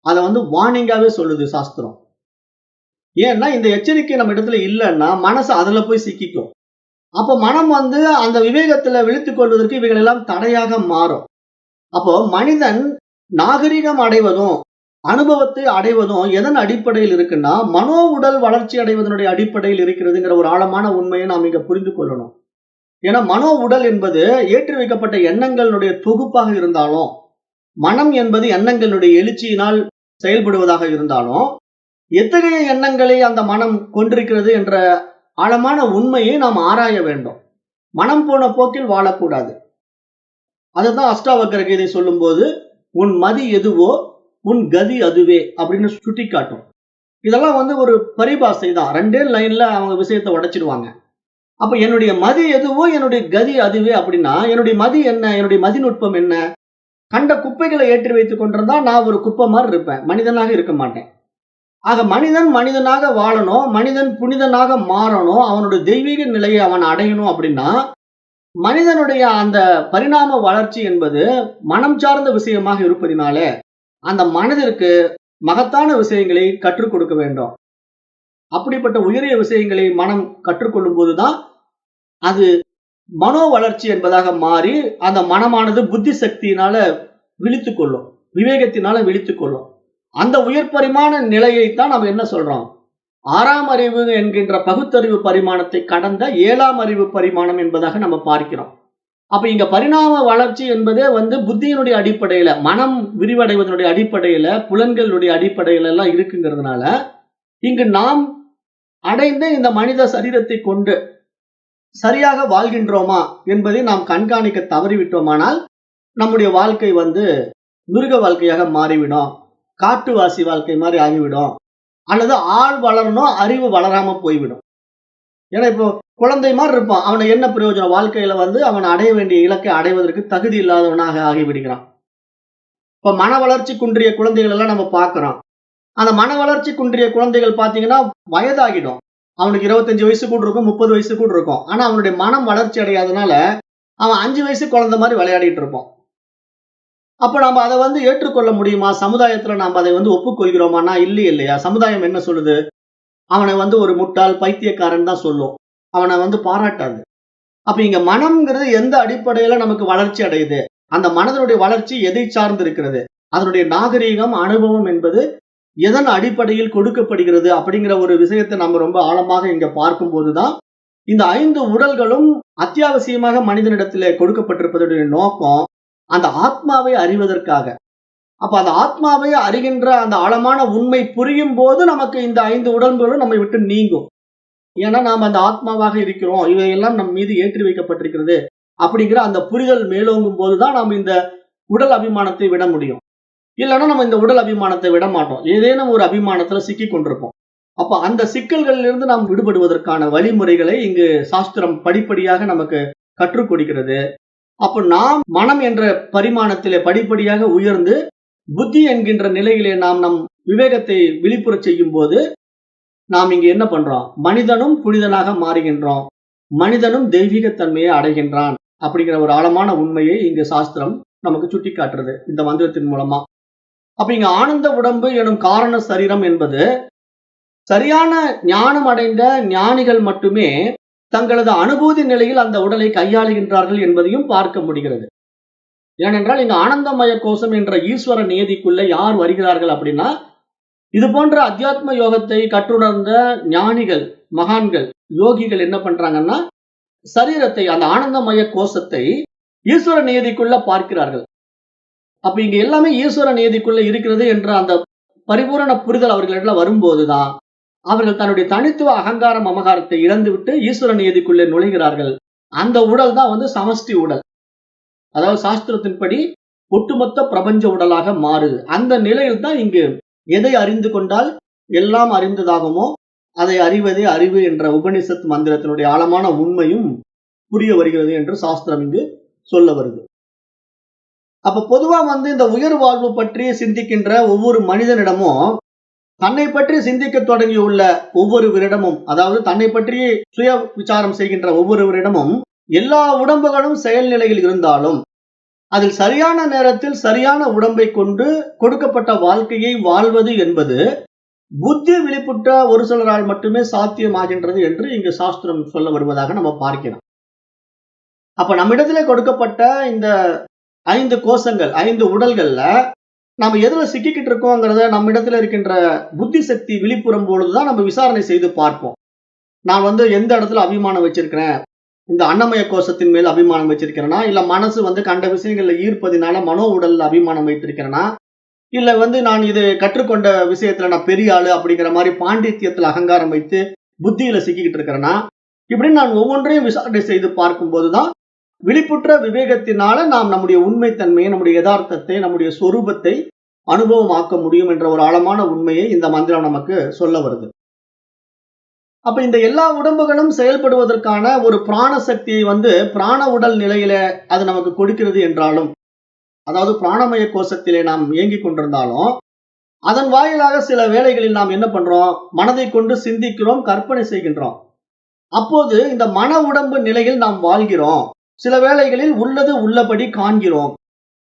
அதை வார்னிங்காவே சொல்லுது சாஸ்திரம். ஏன்னா இந்த எச்சரிக்கை நம்ம இடத்துல இல்லைன்னா மனசு அதுல போய் சிக்கிக்கும். அப்ப மனம் அந்த விவேகத்துல விழித்துக் கொள்வதற்கு இவைகள் எல்லாம் தடையாக மாறும். அப்போ மனிதன் நாகரிகம் அடைவதும் அனுபவத்தை அடைவதும் எதன் அடிப்படையில் இருக்குன்னா மனோ உடல் வளர்ச்சி அடைவதனுடைய அடிப்படையில் இருக்கிறதுங்கிற ஒரு ஆழமான உண்மையை நாம் இங்க புரிந்து கொள்ளணும். ஏன்னா மனோ உடல் என்பது ஏற்றி வைக்கப்பட்ட எண்ணங்களுடைய தொகுப்பாக இருந்தாலும், மனம் என்பது எண்ணங்களுடைய எழுச்சியினால் செயல்படுவதாக இருந்தாலும், எத்தகைய எண்ணங்களை அந்த மனம் கொண்டிருக்கிறது என்ற ஆழமான உண்மையை நாம் ஆராய வேண்டும். மனம் போன போக்கில் வாழக்கூடாது. அதுதான் அஷ்டாவக்கர கீதை சொல்லும் போது, உன் மதி எதுவோ உன் கதி அதுவே அப்படின்னு சுட்டி காட்டும். இதெல்லாம் ஒரு பரிபாசை தான். 2 லைன்ல அவங்க விஷயத்தை உடைச்சிடுவாங்க. அப்ப என்னுடைய மதி எதுவோ என்னுடைய கதி அதுவே அப்படின்னா, என்னுடைய மதி என்ன? என்னுடைய மதிநுட்பம் என்ன? கண்ட குப்பைகளை ஏற்றி வைத்துக் கொண்டிருந்தா நான் ஒரு குப்பை மாதிரி இருப்பேன், மனிதனாக இருக்க மாட்டேன். ஆக மனிதன் மனிதனாக வாழணும், மனிதன் புனிதனாக மாறணும், அவனுடைய தெய்வீக நிலையை அவன் அடையணும் அப்படின்னா மனிதனுடைய அந்த பரிணாம வளர்ச்சி என்பது மனம் சார்ந்த விஷயமாக இருப்பதினாலே அந்த மனதிற்கு மகத்தான விஷயங்களை கற்றுக் கொடுக்க வேண்டும். அப்படிப்பட்ட உயரிய விஷயங்களை மனம் கற்றுக்கொள்ளும் போதுதான் அது மனோ வளர்ச்சி என்பதாக மாறி அந்த மனமானது புத்தி சக்தியினால விழித்துக் கொள்ளும், விவேகத்தினால விழித்துக் கொள்ளும். அந்த உயர் பரிமாண நிலையைத்தான் நம்ம என்ன சொல்றோம்? 6ஆம் அறிவு என்கின்ற பகுத்தறிவு பரிமாணத்தை கடந்த 7ஆம் அறிவு பரிமாணம் என்பதாக நம்ம பார்க்கிறோம். அப்ப இங்க பரிணாம வளர்ச்சி என்பதே புத்தியினுடைய அடிப்படையில, மனம் விரிவடைவதனுடைய அடிப்படையில, புலன்களுடைய அடிப்படையில எல்லாம் இருக்குங்கிறதுனால இங்கு நாம் அடைந்த இந்த மனித சரீரத்தை கொண்டு சரியாக வாழ்கின்றோமா என்பதை நாம் கண்காணிக்க தவறிவிட்டோமானால் நம்முடைய வாழ்க்கை மிருக வாழ்க்கையாக மாறிவிடும், காட்டுவாசி வாழ்க்கை மாதிரி ஆகிவிடும், அல்லது ஆள் வளரணும் அறிவு வளராம போய்விடும். ஏன்னா இப்போ குழந்தை மாதிரி இருப்பான், அவனை என்ன பிரயோஜனம்? வாழ்க்கையில அவன் அடைய வேண்டிய இலக்கை அடைவதற்கு தகுதி இல்லாதவனாக ஆகிவிடுகிறான். இப்ப மன வளர்ச்சி குன்றிய குழந்தைகள் எல்லாம் நம்ம பார்க்கிறோம். அந்த மன வளர்ச்சி குன்றிய குழந்தைகள் பாத்தீங்கன்னா வயதாகிடும். அவனுக்கு 25 வயசு கூட இருக்கும், 30 வயசு கூட இருக்கும். ஆனா அவனுடைய மனம் வளர்ச்சி அடையாதனால அவன் 5 வயசு குழந்தை மாதிரி விளையாடிட்டு இருப்பான். அப்ப நம்ம அதை ஏற்றுக்கொள்ள முடியுமா? சமுதாயத்துல நாம் அதை ஒப்புக்கொள்கிறோமானா இல்லையா? சமுதாயம் என்ன சொல்லுது? அவனை ஒரு முட்டாள் பைத்தியக்காரன் தான் சொல்லும், அவனை பாராட்டாது. அப்ப இங்க மனம்ங்கிறது எந்த அடிப்படையில நமக்கு வளர்ச்சி அடையுது? அந்த மனதனுடைய வளர்ச்சி எதை சார்ந்து இருக்கிறது? அதனுடைய நாகரீகம், அனுபவம் என்பது எதன் அடிப்படையில் கொடுக்கப்படுகிறது அப்படிங்கிற ஒரு விஷயத்தை நம்ம ரொம்ப ஆழமாக இங்க பார்க்கும்போதுதான் இந்த 5 உடல்களும் அத்தியாவசியமாக மனிதனிடத்திலே கொடுக்கப்பட்டிருப்பதுடைய நோக்கம் அந்த ஆத்மாவை அறிவதற்காக. அப்ப அந்த ஆத்மாவை அறிகின்ற அந்த ஆழமான உண்மை புரியும் போது நமக்கு இந்த 5 உடல்களும் நம்மை விட்டு நீங்கும். ஏன்னா நாம் அந்த ஆத்மாவாக இருக்கிறோம், இவையெல்லாம் நம் மீது ஏற்றி வைக்கப்பட்டிருக்கிறது அப்படிங்கிற அந்த புரிதல் மேலோங்கும் போதுதான் நாம் இந்த உடல் அபிமானத்தை விட முடியும். இல்லைன்னா நம்ம இந்த உடல் அபிமானத்தை விட மாட்டோம். ஏதேனும் ஒரு அபிமானத்துல சிக்கி கொண்டிருப்போம். அப்ப அந்த சிக்கல்களில் இருந்து நாம் விடுபடுவதற்கான வழிமுறைகளை இங்கு சாஸ்திரம் படிப்படியாக நமக்கு கற்றுக் கொடுக்கிறது. அப்ப நாம் மனம் என்ற பரிமாணத்திலே படிப்படியாக உயர்ந்து புத்தி என்கின்ற நிலையிலே நாம் நம் விவேகத்தை விழிப்புறச் செய்யும் போது நாம் இங்க என்ன பண்றோம்? மனிதனும் புனிதனாக மாறுகின்றோம், மனிதனும் தெய்வீகத்தன்மையை அடைகின்றான் அப்படிங்கிற ஒரு ஆழமான உண்மையை இங்கு சாஸ்திரம் நமக்கு சுட்டி காட்டுறது இந்த மந்திரத்தின் மூலமா. அப்ப இங்க ஆனந்த உடம்பு எனும் காரண சரீரம் என்பது சரியான ஞானம் அடைந்த ஞானிகள் மட்டுமே தங்களது அனுபூதி நிலையில் அந்த உடலை கையாளுகின்றார்கள் என்பதையும் பார்க்க முடிகிறது. ஏனென்றால் இங்க ஆனந்தமய கோஷம் என்ற ஈஸ்வர நியதிக்குள்ள யார் வருகிறார்கள் அப்படின்னா, இது போன்ற அத்தியாத்ம யோகத்தை கற்றுணர்ந்த ஞானிகள், மகான்கள், யோகிகள் என்ன பண்றாங்கன்னா, சரீரத்தை, அந்த ஆனந்தமய கோஷத்தை ஈஸ்வர நியதிக்குள்ள பார்க்கிறார்கள். அப்ப இங்க எல்லாமே ஈஸ்வர நியதிக்குள்ள இருக்கிறது என்ற அந்த பரிபூரண புரிதல் அவர்களிடம் வரும்போதுதான் அவர்கள் தன்னுடைய தனித்துவ அகங்கார மமகாரத்தை இழந்துவிட்டு ஈஸ்வர நியதிக்குள்ளே நுழைகிறார்கள். அந்த உடல் தான் சமஷ்டி உடல். அதாவது சாஸ்திரத்தின்படி ஒட்டுமொத்த பிரபஞ்ச உடலாக மாறுது. அந்த நிலையில் தான் இங்கு எதை அறிந்து கொண்டால் எல்லாம் அறிந்ததாகுமோ அதை அறிவதே அறிவு என்ற உபனிஷத் மந்திரத்தினுடைய ஆழமான உண்மையும் புரிய வருகிறது என்று சாஸ்திரம் இங்கு சொல்ல வருது. அப்ப பொதுவா இந்த உயர் வாழ்வு பற்றி சிந்திக்கின்ற ஒவ்வொரு மனிதனிடமும், தன்னை பற்றி சிந்திக்க தொடங்கியுள்ள ஒவ்வொருவரிடமும், அதாவது தன்னை பற்றி சுய விசாரம் செய்கின்ற ஒவ்வொருவரிடமும் எல்லா உடம்புகளும் செயல்நிலையில் இருந்தாலும் அதில் சரியான நேரத்தில் சரியான உடம்பை கொண்டு கொடுக்கப்பட்ட வாழ்க்கையை வாழ்வது என்பது புத்தி விழிப்புற்ற ஒரு சிலரால் மட்டுமே சாத்தியமாகின்றது என்று இங்கு சாஸ்திரம் சொல்ல வருவதாக நம்ம பார்க்கிறோம். அப்ப நம்மிடத்திலே கொடுக்கப்பட்ட இந்த 5 கோஷங்கள், 5 உடல்கள்ல நம்ம எதுல சிக்கிக்கிட்டு இருக்கோங்கிறத நம்மிடத்துல இருக்கின்ற புத்தி சக்தி விழிப்புறும் பொழுதுதான் நம்ம விசாரணை செய்து பார்ப்போம். நான் எந்த இடத்துல அபிமானம் வச்சிருக்கிறேன், இந்த அன்னமய கோஷத்தின் மேல் அபிமானம் வச்சிருக்கிறேனா, இல்ல மனசு கண்ட விஷயங்கள்ல ஈர்ப்பதினால மனோ உடல்ல அபிமானம் வைத்திருக்கிறேனா, இல்ல நான் இது கற்றுக்கொண்ட விஷயத்துல நான் பெரிய ஆளு அப்படிங்கிற மாதிரி பாண்டித்யத்துல அகங்காரம் வைத்து புத்தியில சிக்கிக்கிட்டு இருக்கிறேனா, இப்படி நான் ஒவ்வொன்றையும் விசாரணை செய்து பார்க்கும் போதுதான் விழிப்புற்ற விவேகத்தினால நாம் நம்முடைய உண்மைத்தன்மையை, நம்முடைய யதார்த்தத்தை, நம்முடைய சொரூபத்தை அனுபவமாக்க முடியும் என்ற ஒரு ஆழமான உண்மையை இந்த மந்திரம் நமக்கு சொல்ல வருது. அப்ப இந்த எல்லா உடம்புகளும் செயல்படுவதற்கான ஒரு பிராண சக்தியை பிராண உடல் நிலையில அது நமக்கு கொடுக்கிறது என்றாலும், அதாவது பிராணமய கோஷத்திலே நாம் இயங்கிக் கொண்டிருந்தாலும், அதன் வாயிலாக சில வேளைகளில் நாம் என்ன பண்றோம்? மனதை கொண்டு சிந்திக்கிறோம், கற்பனை செய்கின்றோம். அப்போது இந்த மன உடம்பு நிலையில் நாம் வாழ்கிறோம். சில வேளைகளில் உள்ளது உள்ளபடி காண்கிறோம்.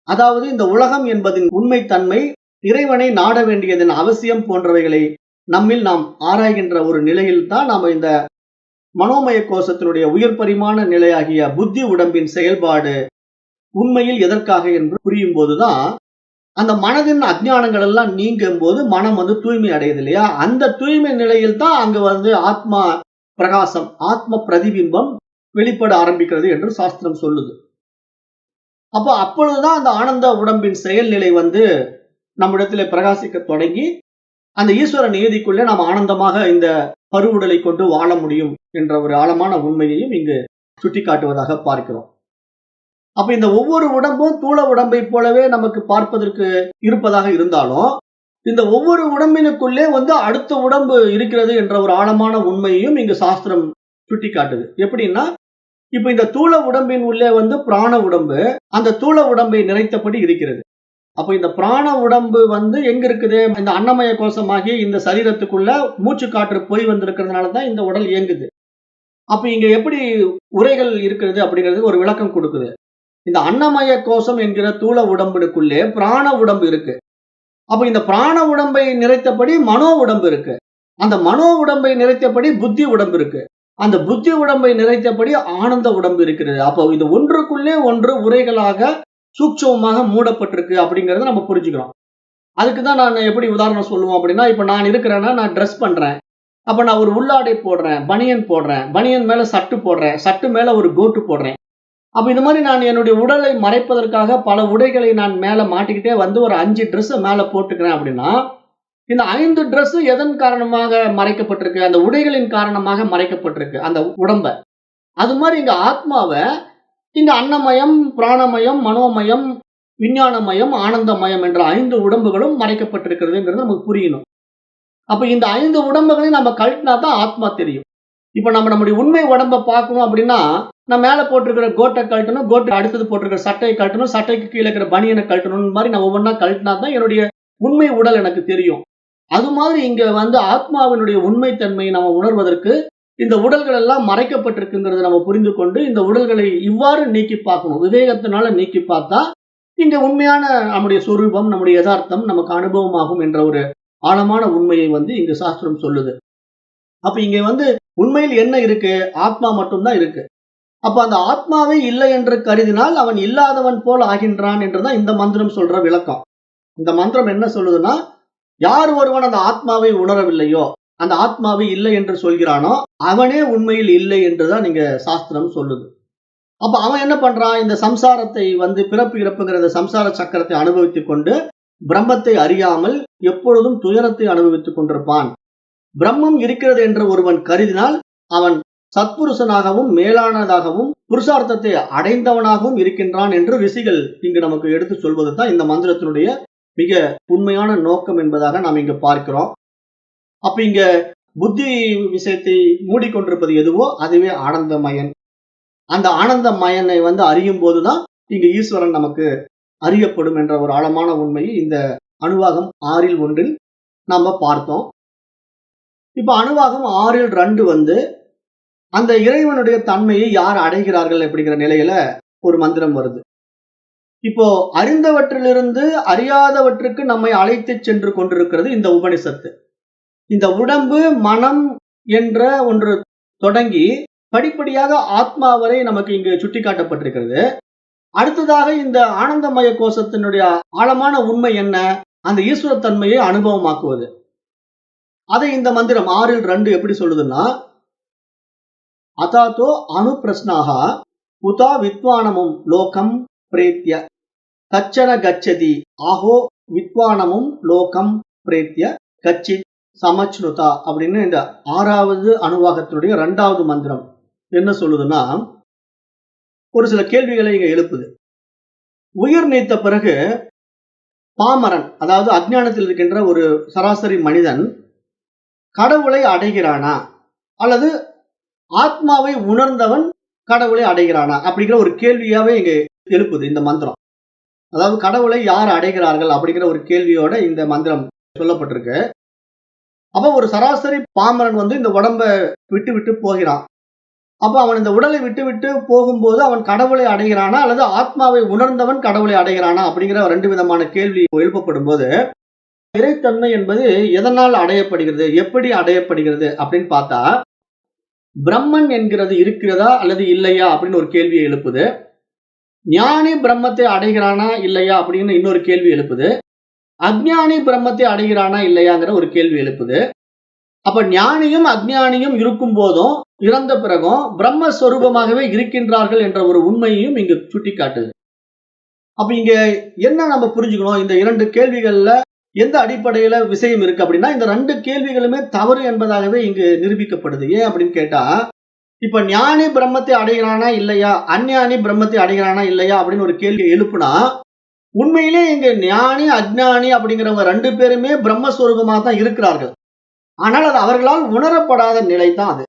அதாவது இந்த உலகம் என்பதின் உண்மைத்தன்மை, இறைவனை நாட வேண்டியதன் அவசியம் போன்றவைகளை நம்மில் நாம் ஆராய்கின்ற ஒரு நிலையில் தான் நாம இந்த மனோமய கோஷத்தினுடைய உயர் பரிமாண நிலையாகிய புத்தி உடம்பின் செயல்பாடு உண்மையில் எதற்காக என்று புரியும் போதுதான் அந்த மனதின் அஜ்ஞானங்கள் எல்லாம் நீங்கும் போது மனம் தூய்மை அடையுது இல்லையா? அந்த தூய்மை நிலையில் தான் அங்கு ஆத்மா பிரகாசம், ஆத்ம பிரதிபிம்பம் வெளிப்பட ஆரம்பிக்கிறது என்று சாஸ்திரம் சொல்லுது. அப்பொழுதுதான் அந்த ஆனந்த உடம்பின் செயல்நிலை நம்மிடத்திலே பிரகாசிக்க தொடங்கி அந்த ஈஸ்வர நியதிக்குள்ளே நாம் ஆனந்தமாக இந்த பருவுடலை கொண்டு வாழ முடியும் என்ற ஒரு ஆழமான உண்மையையும் இங்கு சுட்டிக்காட்டுவதாக பார்க்கிறோம். அப்ப இந்த ஒவ்வொரு உடம்பும் தூள உடம்பை போலவே நமக்கு பார்ப்பதற்கு இருப்பதாக இருந்தாலும், இந்த ஒவ்வொரு உடம்பினுக்குள்ளே அடுத்த உடம்பு இருக்கிறது என்ற ஒரு ஆழமான உண்மையையும் இங்கு சாஸ்திரம் சுட்டிக்காட்டுது. எப்படின்னா, இப்ப இந்த தூள உடம்பின் உள்ளே பிராண உடம்பு அந்த தூள உடம்பை நிறைத்தபடி இருக்கிறது. அப்ப இந்த பிராண உடம்பு எங்க இருக்குது? இந்த அன்னமய கோஷமாகி இந்த சரீரத்துக்குள்ள மூச்சு காற்று போய் வந்திருக்கிறதுனாலதான் இந்த உடல் இயங்குது. அப்ப இங்க எப்படி உரைகள் இருக்கிறது அப்படிங்கிறது ஒரு விளக்கம் கொடுக்குது. இந்த அன்னமய கோஷம் என்கிற தூள உடம்புக்குள்ளே பிராண உடம்பு இருக்கு. அப்ப இந்த பிராண உடம்பை நிறைத்தபடி மனோ உடம்பு இருக்கு. அந்த மனோ உடம்பை நிறைத்தபடி புத்தி உடம்பு இருக்கு. அந்த புத்தி உடம்பை நிறைத்தபடி ஆனந்த உடம்பு இருக்கிறது. அப்போ இது ஒன்றுக்குள்ளே ஒன்று உரைகளாக சூட்சமமாக மூடப்பட்டிருக்கு அப்படிங்கறத நம்ம புரிஞ்சுக்கிறோம். அதுக்கு தான் நான் எப்படி உதாரணம் சொல்லுவோம் அப்படின்னா, இப்ப நான் இருக்கிறேன்னா நான் ட்ரெஸ் பண்றேன். அப்ப நான் ஒரு உள்ளாடை போடுறேன், பனியன் போடுறேன், பனியன் மேல சட்டு போடுறேன், சட்டு மேல ஒரு கோட்டு போடுறேன். அப்ப இந்த மாதிரி நான் என்னுடைய உடலை மறைப்பதற்காக பல உடைகளை நான் மேல மாட்டிக்கிட்டே வந்து ஒரு 5 ட்ரெஸ் மேல போட்டுக்கிறேன் அப்படின்னா, இந்த 5 ட்ரெஸ் எதன் காரணமாக மறைக்கப்பட்டிருக்கு? அந்த உடைகளின் காரணமாக மறைக்கப்பட்டிருக்கு அந்த உடம்ப. அது மாதிரி இங்க ஆத்மாவ இங்க அன்னமயம், பிராணமயம், மனோமயம், விஞ்ஞானமயம், ஆனந்தமயம் என்ற 5 உடம்புகளும் மறைக்கப்பட்டிருக்கிறதுங்கிறது நமக்கு புரியணும். அப்ப இந்த 5 உடம்புகளையும் நம்ம கழட்டினா தான் ஆத்மா தெரியும். இப்ப நம்முடைய உண்மை உடம்ப பார்க்கணும் அப்படின்னா, நான் மேல போட்டிருக்கிற கோட்ட கழட்டணும், கோட்டுக்கு அடுத்தது போட்டிருக்கிற சட்டையை கழட்டணும், சட்டைக்கு கீழ இருக்கிற பனியனை கழட்டணும் மாதிரி நான் ஒவ்வொன்னா கழட்டினா தான் என்னுடைய உண்மை உடல் எனக்கு தெரியும். அது மாதிரி இங்க வந்து ஆத்மாவினுடைய உண்மை தன்மையை நம்ம உணர்வதற்கு இந்த உடல்கள் எல்லாம் மறைக்கப்பட்டிருக்குங்கிறத நம்ம புரிந்து கொண்டு இந்த உடல்களை இவ்வாறு நீக்கி பார்க்கணும். விவேகத்தினால நீக்கி பார்த்தா இங்க உண்மையான நம்முடைய சொரூபம், நம்முடைய யதார்த்தம் நமக்கு அனுபவமாகும் என்ற ஒரு ஆழமான உண்மையை வந்து இங்கு சாஸ்திரம் சொல்லுது. அப்ப இங்க வந்து உண்மையில் என்ன இருக்கு? ஆத்மா மட்டும்தான் இருக்கு. அப்ப அந்த ஆத்மாவே இல்லை என்று கருதினால் அவன் இல்லாதவன் போல் ஆகின்றான் என்றுதான் இந்த மந்திரம் சொல்ற விளக்கம். இந்த மந்திரம் என்ன சொல்லுதுன்னா, யார் ஒருவன் அந்த ஆத்மாவை உணரவில்லையோ, அந்த ஆத்மாவை இல்லை என்று சொல்கிறானோ அவனே உண்மையில் இல்லை என்றுதான் நீங்க சாஸ்திரம் சொல்லுது. அப்ப அவன் என்ன பண்றான்? இந்த சம்சாரத்தை வந்து பிறப்பு இறப்புங்கிற இந்த சம்சார சக்கரத்தை அனுபவித்துக் கொண்டு பிரம்மத்தை அறியாமல் எப்பொழுதும் துயரத்தை அனுபவித்துக் கொண்டிருப்பான். பிரம்மம் இருக்கிறது என்று ஒருவன் கருதினால் அவன் சத்புருஷனாகவும் மேலானதாகவும் புருஷார்த்தத்தை அடைந்தவனாகவும் இருக்கின்றான் என்று ரிஷிகள் இங்கு நமக்கு எடுத்து சொல்வது தான் இந்த மந்திரத்தினுடைய மிக உண்மையான நோக்கம் என்பதாக நாம் இங்கு பார்க்கிறோம். அப்ப இங்க புத்தி விஷயத்தை மூடிக்கொண்டிருப்பது எதுவோ அதுவே ஆனந்தமயன். அந்த ஆனந்தமயனை வந்து அறியும் போதுதான் இங்கு ஈஸ்வரன் நமக்கு அறியப்படும் என்ற ஒரு ஆழமான உண்மையை இந்த அணுவாகம் 6 நாம பார்த்தோம். இப்ப அணுவாகம் 6 வந்து அந்த இறைவனுடைய தன்மையை யார் அடைகிறார்கள் அப்படிங்கிற நிலையில ஒரு மந்திரம் வருது. இப்போ அறிந்தவற்றிலிருந்து அறியாதவற்றுக்கு நம்மை அழைத்து சென்று கொண்டிருக்கிறது இந்த உபனிஷத்து. இந்த உடம்பு மனம் என்ற ஒன்று தொடங்கி படிப்படியாக ஆத்மா வரை நமக்கு இங்கு சுட்டிக்காட்டப்பட்டிருக்கிறது. அடுத்ததாக இந்த ஆனந்தமய கோஷத்தினுடைய ஆழமான உண்மை என்ன? அந்த ஈஸ்வர தன்மையை அனுபவமாக்குவது. அதை இந்த மந்திரம் 6:2 எப்படி சொல்லுதுன்னா, அதாத்தோ அனுப்பிரஸ்னாக உதா வித்வானமும் லோகம் பிரேத்ய கச்சன கச்சதி ஆஹோ வித்வானமும் லோகம் பிரேத்ய கச்சித் சமச்னுதா அப்படின்னு இந்த 6வது அணுவாகத்தினுடைய 2வது மந்திரம் என்ன சொல்லுதுன்னா, ஒரு சில கேள்விகளை இங்க எழுப்புது. உயிர் நீத்த பிறகு பாமரன், அதாவது அஞ்ஞானத்தில் இருக்கின்ற ஒரு சராசரி மனிதன் கடவுளை அடைகிறானா அல்லது ஆத்மாவை உணர்ந்தவன் கடவுளை அடைகிறானா அப்படிங்கிற ஒரு கேள்வியாவே இங்க எழுப்புது இந்த மந்திரம். அதாவது கடவுளை யார் அடைகிறார்கள் அப்படிங்கிற ஒரு கேள்வியோட இந்த மந்திரம் சொல்லப்பட்டிருக்கு. அப்ப ஒரு சராசரி பாமரன் வந்து இந்த உடம்ப விட்டு விட்டு போகிறான். அப்ப அவன் இந்த உடலை விட்டு விட்டு போகும்போது அவன் கடவுளை அடைகிறானா அல்லது ஆத்மாவை உணர்ந்தவன் கடவுளை அடைகிறானா அப்படிங்கிற 2 விதமான கேள்வி எழுப்பப்படும் போது, இறைத்தன்மை என்பது எதனால் அடையப்படுகிறது, எப்படி அடையப்படுகிறது அப்படின்னு பார்த்தா, பிரம்மன் என்கிறது இருக்கிறதா அல்லது இல்லையா அப்படின்னு ஒரு கேள்வியை எழுப்புது. ஞானி பிரம்மத்தை அடைகிறானா இல்லையா அப்படின்னு இன்னொரு கேள்வி எழுப்புது. அஞ்ஞானி பிரம்மத்தை அடைகிறானா இல்லையாங்கிற ஒரு கேள்வி எழுப்புது. அப்ப ஞானியும் அஞ்ஞானியும் இருக்கும் போதும் இறந்த பிறகும் பிரம்மஸ்வரூபமாகவே இருக்கின்றார்கள் என்ற ஒரு உண்மையையும் இங்கு சுட்டிக்காட்டுது. அப்ப இங்க என்ன நம்ம புரிஞ்சுக்கணும்? இந்த 2 கேள்விகள்ல எந்த அடிப்படையில விஷயம் இருக்கு அப்படின்னா, இந்த 2 கேள்விகளுமே தவறு என்பதாகவே இங்கு நிரூபிக்கப்படுது. ஏன் அப்படின்னு கேட்டா, இப்ப ஞானி பிரம்மத்தை அடைகிறானா இல்லையா, அஞ்ஞானி பிரம்மத்தை அடைகிறானா இல்லையா அப்படின்னு ஒரு கேள்வி எழுப்புனா, உண்மையிலே இங்க ஞானி அஞ்ஞானி அப்படிங்கிறவங்க 2 பேருமே பிரம்மஸ்வரூபமாக தான் இருக்கிறார்கள். ஆனால் அது அவர்களால் உணரப்படாத நிலை தான் அது.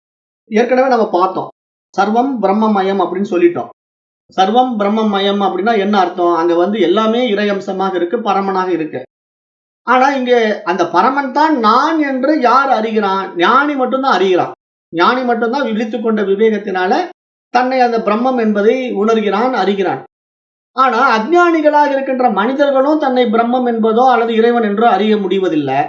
ஏற்கனவே நம்ம பார்த்தோம், சர்வம் பிரம்மமயம் அப்படின்னு சொல்லிட்டோம். சர்வம் பிரம்மமயம் அப்படின்னா என்ன அர்த்தம்? அங்க வந்து எல்லாமே இறை அம்சமாக இருக்கு, பரமனாக இருக்கு. ஆனா இங்க அந்த பரமன் தான் நான் என்று யார் அறிகிறான்? ஞானி மட்டும்தான் அறிகிறான். ஞானி மட்டும்தான் விழித்துக் கொண்ட விவேகத்தினால தன்னை அந்த பிரம்மம் என்பதை உணர்கிறான், அறிகிறான். ஆனா அஞ்ஞானிகளாக இருக்கின்ற மனிதர்களும் தன்னை பிரம்மம் என்பதோ அல்லது இறைவன் என்றோ அறிய முடிவதில்லை.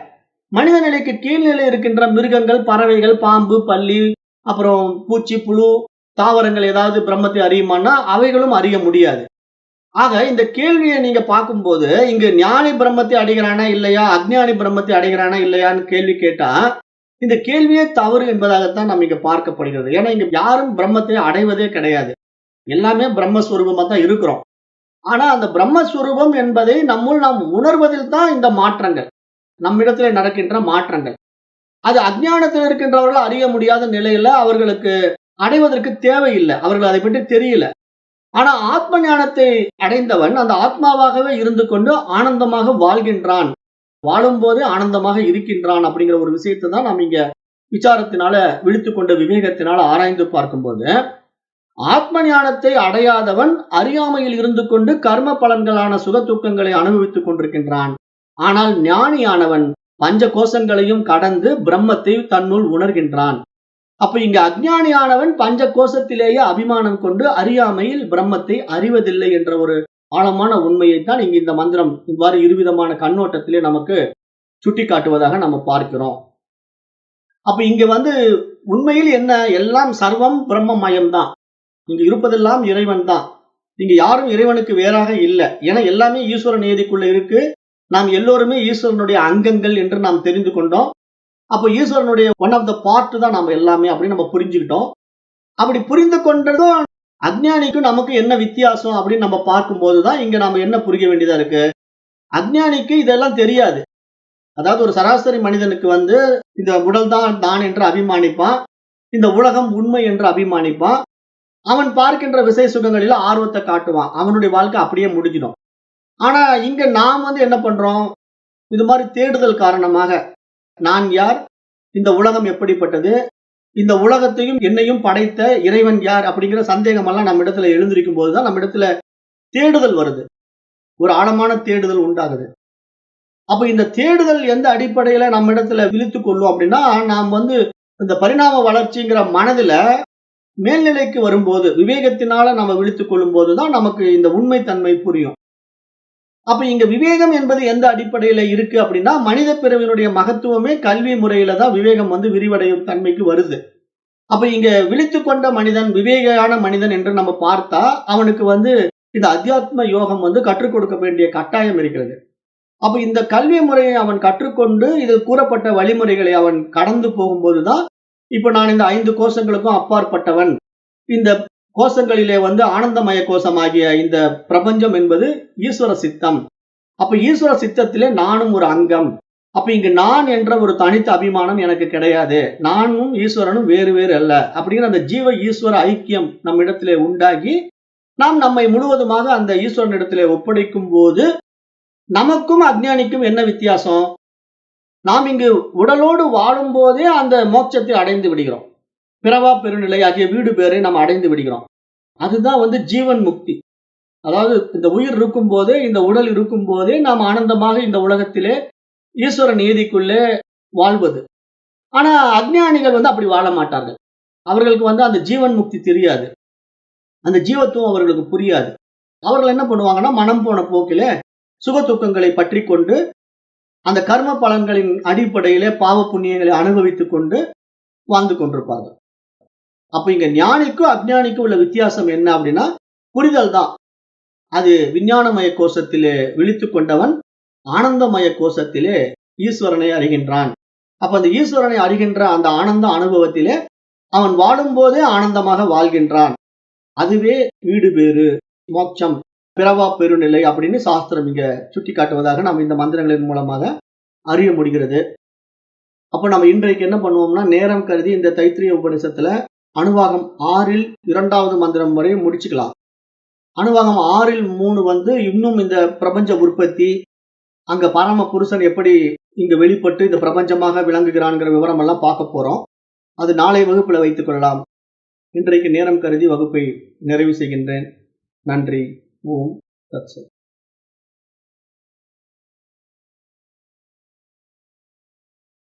மனித நிலைக்கு கீழ்நிலை இருக்கின்ற மிருகங்கள், பறவைகள், பாம்பு, பல்லி, அப்புறம் பூச்சி, புழு, தாவரங்கள் ஏதாவது பிரம்மத்தை அறியுமான்னா அவைகளும் அறிய முடியாது. ஆக இந்த கேள்வியை நீங்க பார்க்கும்போது, இங்கு ஞானி பிரம்மத்தை அடைகிறானா இல்லையா? அஞ்ஞானி பிரம்மத்தை அடைகிறானா இல்லையான்னு கேள்வி கேட்டா, இந்த கேள்வியே தவறு என்பதாகத்தான் நாம் இங்க பார்க்கப்படுகிறது. ஏன்னா இங்க யாரும் பிரம்மத்தை அடைவதே கிடையாது. எல்லாமே பிரம்மஸ்வரூபமா தான் இருக்கிறோம். ஆனா அந்த பிரம்மஸ்வரூபம் என்பதை நம்முள் நாம் உணர்வதில் தான் இந்த மாற்றங்கள். நம்மிடத்திலே நடக்கின்ற மாற்றங்கள். அது அஞ்ஞானத்தில் இருக்கின்றவர்கள் அறிய முடியாத நிலையில அவர்களுக்கு அடைவதற்கு தேவையில்லை. அவர்கள் அதை பற்றி தெரியல. ஆனா ஆத்ம ஞானத்தை அடைந்தவன் அந்த ஆத்மாவாகவே இருந்து கொண்டு ஆனந்தமாக வாழ்கின்றான். வாழும்போதே ஆனந்தமாக இருக்கின்றான் அப்படிங்கிற ஒரு விஷயத்தை தான் நாம் இங்க விசாரத்தினால விழித்துக்கொண்ட விவேகத்தினால ஆராய்ந்து பார்க்கும்போது, ஆத்ம ஞானத்தை அடையாதவன் அறியாமையில் இருந்து கொண்டு கர்ம பலன்களான சுக துக்கங்களை அனுபவித்துக் கொண்டிருக்கின்றான். ஆனால் ஞானியானவன் பஞ்ச கோஷங்களையும் கடந்து பிரம்மத்தை தன்னுள் உணர்கின்றான். அப்ப இங்க அஞ்ஞானியானவன் பஞ்ச கோஷத்திலேயே அபிமானம் கொண்டு அறியாமையில் பிரம்மத்தை அறிவதில்லை என்ற ஒரு ஆழமான உண்மையைத்தான் இங்கு இந்த மந்திரம் இவ்வாறு இருவிதமான கண்ணோட்டத்திலே நமக்கு சுட்டிக்காட்டுவதாக நம்ம பார்க்கிறோம். அப்ப இங்க உண்மையில் என்ன, எல்லாம் சர்வம் பிரம்மமயம் தான். இங்க இருப்பதெல்லாம் இறைவன் தான். இங்க யாரும் இறைவனுக்கு வேறாக இல்லை. ஏன்னா எல்லாமே ஈஸ்வர நியதிக்குள்ள இருக்கு. நாம் எல்லோருமே ஈஸ்வரனுடைய அங்கங்கள் என்று நாம் தெரிந்து கொண்டோம். அப்ப ஈஸ்வரனுடைய ஒன் ஆஃப் த பார்ட் தான் நம்ம எல்லாமே அப்படின்னு நம்ம புரிஞ்சுக்கிட்டோம். அப்படி புரிந்து கொண்டதும் அஞ்ஞானிக்கும் நமக்கு என்ன வித்தியாசம் அப்படின்னு நம்ம பார்க்கும்போதுதான் இங்க நாம என்ன புரிய வேண்டியதா இருக்கு. அஞ்ஞானிக்கு இதெல்லாம் தெரியாது. அதாவது ஒரு சராசரி மனிதனுக்கு இந்த உடல் தான் தான் என்று அபிமானிப்பான். இந்த உலகம் உண்மை என்று அபிமானிப்பான். அவன் பார்க்கின்ற விசை சுகங்களில ஆர்வத்தை காட்டுவான். அவனுடைய வாழ்க்கை அப்படியே முடிஞ்சிடும். ஆனா இங்க நாம் என்ன பண்றோம், இது மாதிரி தேடுதல் காரணமாக நான் யார், இந்த உலகம் எப்படிப்பட்டது, இந்த உலகத்தையும் என்னையும் படைத்த இறைவன் யார் அப்படிங்கிற சந்தேகம் எல்லாம் நம்ம இடத்துல எழுந்திருக்கும் போதுதான் நம்ம இடத்துல தேடுதல் வருது. ஒரு ஆழமான தேடுதல் உண்டாகுது. அப்ப இந்த தேடுதல் எந்த அடிப்படையில நம்ம இடத்துல விழித்துக் கொள்ளும் அப்படின்னா, நாம் இந்த பரிணாம வளர்ச்சிங்கிற மனதுல மேல்நிலைக்கு வரும்போது, விவேகத்தினால நம்ம விழித்துக் கொள்ளும் போதுதான் நமக்கு இந்த உண்மை தன்மை புரியும். அப்ப இங்க விவேகம் என்பது எந்த அடிப்படையில இருக்கு அப்படின்னா, மனித பிறவினுடைய மகத்துவமே கல்வி முறையில தான் விவேகம் விரிவடையும் தன்மைக்கு வருது. அப்ப இங்க விழித்துக் கொண்ட மனிதன், விவேகான மனிதன் என்று நம்ம பார்த்தா, அவனுக்கு இந்த அத்தியாத்ம யோகம் கற்றுக் கொடுக்க வேண்டிய கட்டாயம் இருக்கிறது. அப்ப இந்த கல்வி முறையை அவன் கற்றுக்கொண்டு இதில் கூறப்பட்ட வழிமுறைகளை அவன் கடந்து போகும்போதுதான், இப்ப நான் இந்த 5 கோஷங்களுக்கும் அப்பாற்பட்டவன், இந்த கோஷங்களிலே ஆனந்தமய கோஷமாகிய இந்த பிரபஞ்சம் என்பது ஈஸ்வர சித்தம். அப்ப ஈஸ்வர சித்தத்திலே நானும் ஒரு அங்கம். அப்ப இங்கு நான் என்ற ஒரு தனித்த அபிமானம் எனக்கு கிடையாது. நானும் ஈஸ்வரனும் வேறு வேறு அல்ல அப்படிங்கிற அந்த ஜீவ ஈஸ்வர ஐக்கியம் நம் இடத்திலே உண்டாகி, நாம் நம்மை முழுவதுமாக அந்த ஈஸ்வரனிடத்திலே ஒப்படைக்கும் போது, நமக்கும் அஞ்ஞானிக்கும் என்ன வித்தியாசம்? நாம் இங்கு உடலோடு வாழும் போதே அந்த மோட்சத்தை அடைந்து விடுகிறோம். பிறவா பெருநிலை ஆகிய வீடு பேரை நாம் அடைந்து விடுகிறோம். அதுதான் ஜீவன் முக்தி. அதாவது இந்த உயிர் இருக்கும் போதே, இந்த உடல் இருக்கும் போதே நாம் ஆனந்தமாக இந்த உலகத்திலே ஈஸ்வர நீதிக்குள்ளே வாழ்வது. ஆனா அஞ்ஞானிகள் அப்படி வாழ மாட்டார்கள். அவர்களுக்கு அந்த ஜீவன் முக்தி தெரியாது. அந்த ஜீவத்துவம் அவர்களுக்கு புரியாது. அவர்கள் என்ன பண்ணுவாங்கன்னா, மனம் போன போக்கிலே சுக துக்கங்களை பற்றி கொண்டு அந்த கர்ம பலன்களின் அடிப்படையிலே பாவ புண்ணியங்களை அனுபவித்துக் கொண்டு வாழ்ந்து கொண்டிருப்பார்கள். அப்ப இங்க ஞானிக்கும் அஞ்ஞானிக்கும் உள்ள வித்தியாசம் என்ன அப்படின்னா, புரிதல் தான். அது விஞ்ஞானமய கோஷத்திலே விழித்துக் கொண்டவன் ஆனந்தமய கோஷத்திலே ஈஸ்வரனை அறிகின்றான். அப்ப அந்த ஈஸ்வரனை அறிகின்ற அந்த ஆனந்த அனுபவத்திலே அவன் வாழும் போதே ஆனந்தமாக வாழ்கின்றான். அதுவே வீடு பேறு, மோட்சம், பிறவா பெருநிலை அப்படின்னு சாஸ்திரம் இங்க சுட்டி காட்டுவதாக நாம் இந்த மந்திரங்களின் மூலமாக அறிய முடிகிறது. அப்ப நம்ம இன்றைக்கு என்ன பண்ணுவோம்னா, நேரம் கருதி இந்த தைத்திரிய உபநிஷத்துல அணுவாகம் 6ல் 2வது மந்திரம் வரை முடிச்சுக்கலாம். அணுவாகம் 6ல் 3 இன்னும் இந்த பிரபஞ்ச உற்பத்தி, அங்க பரம புருஷன் எப்படி இங்க வெளிப்பட்டு இந்த பிரபஞ்சமாக விளங்குகிறான்ங்கிற விவரம் எல்லாம் பார்க்க போறோம். அது நாளை வகுப்புல வைத்துக் கொள்ளலாம். இன்றைக்கு நேரம் கருதி வகுப்பை நிறைவு செய்கின்றேன். நன்றி. ஓம் தத்சத்.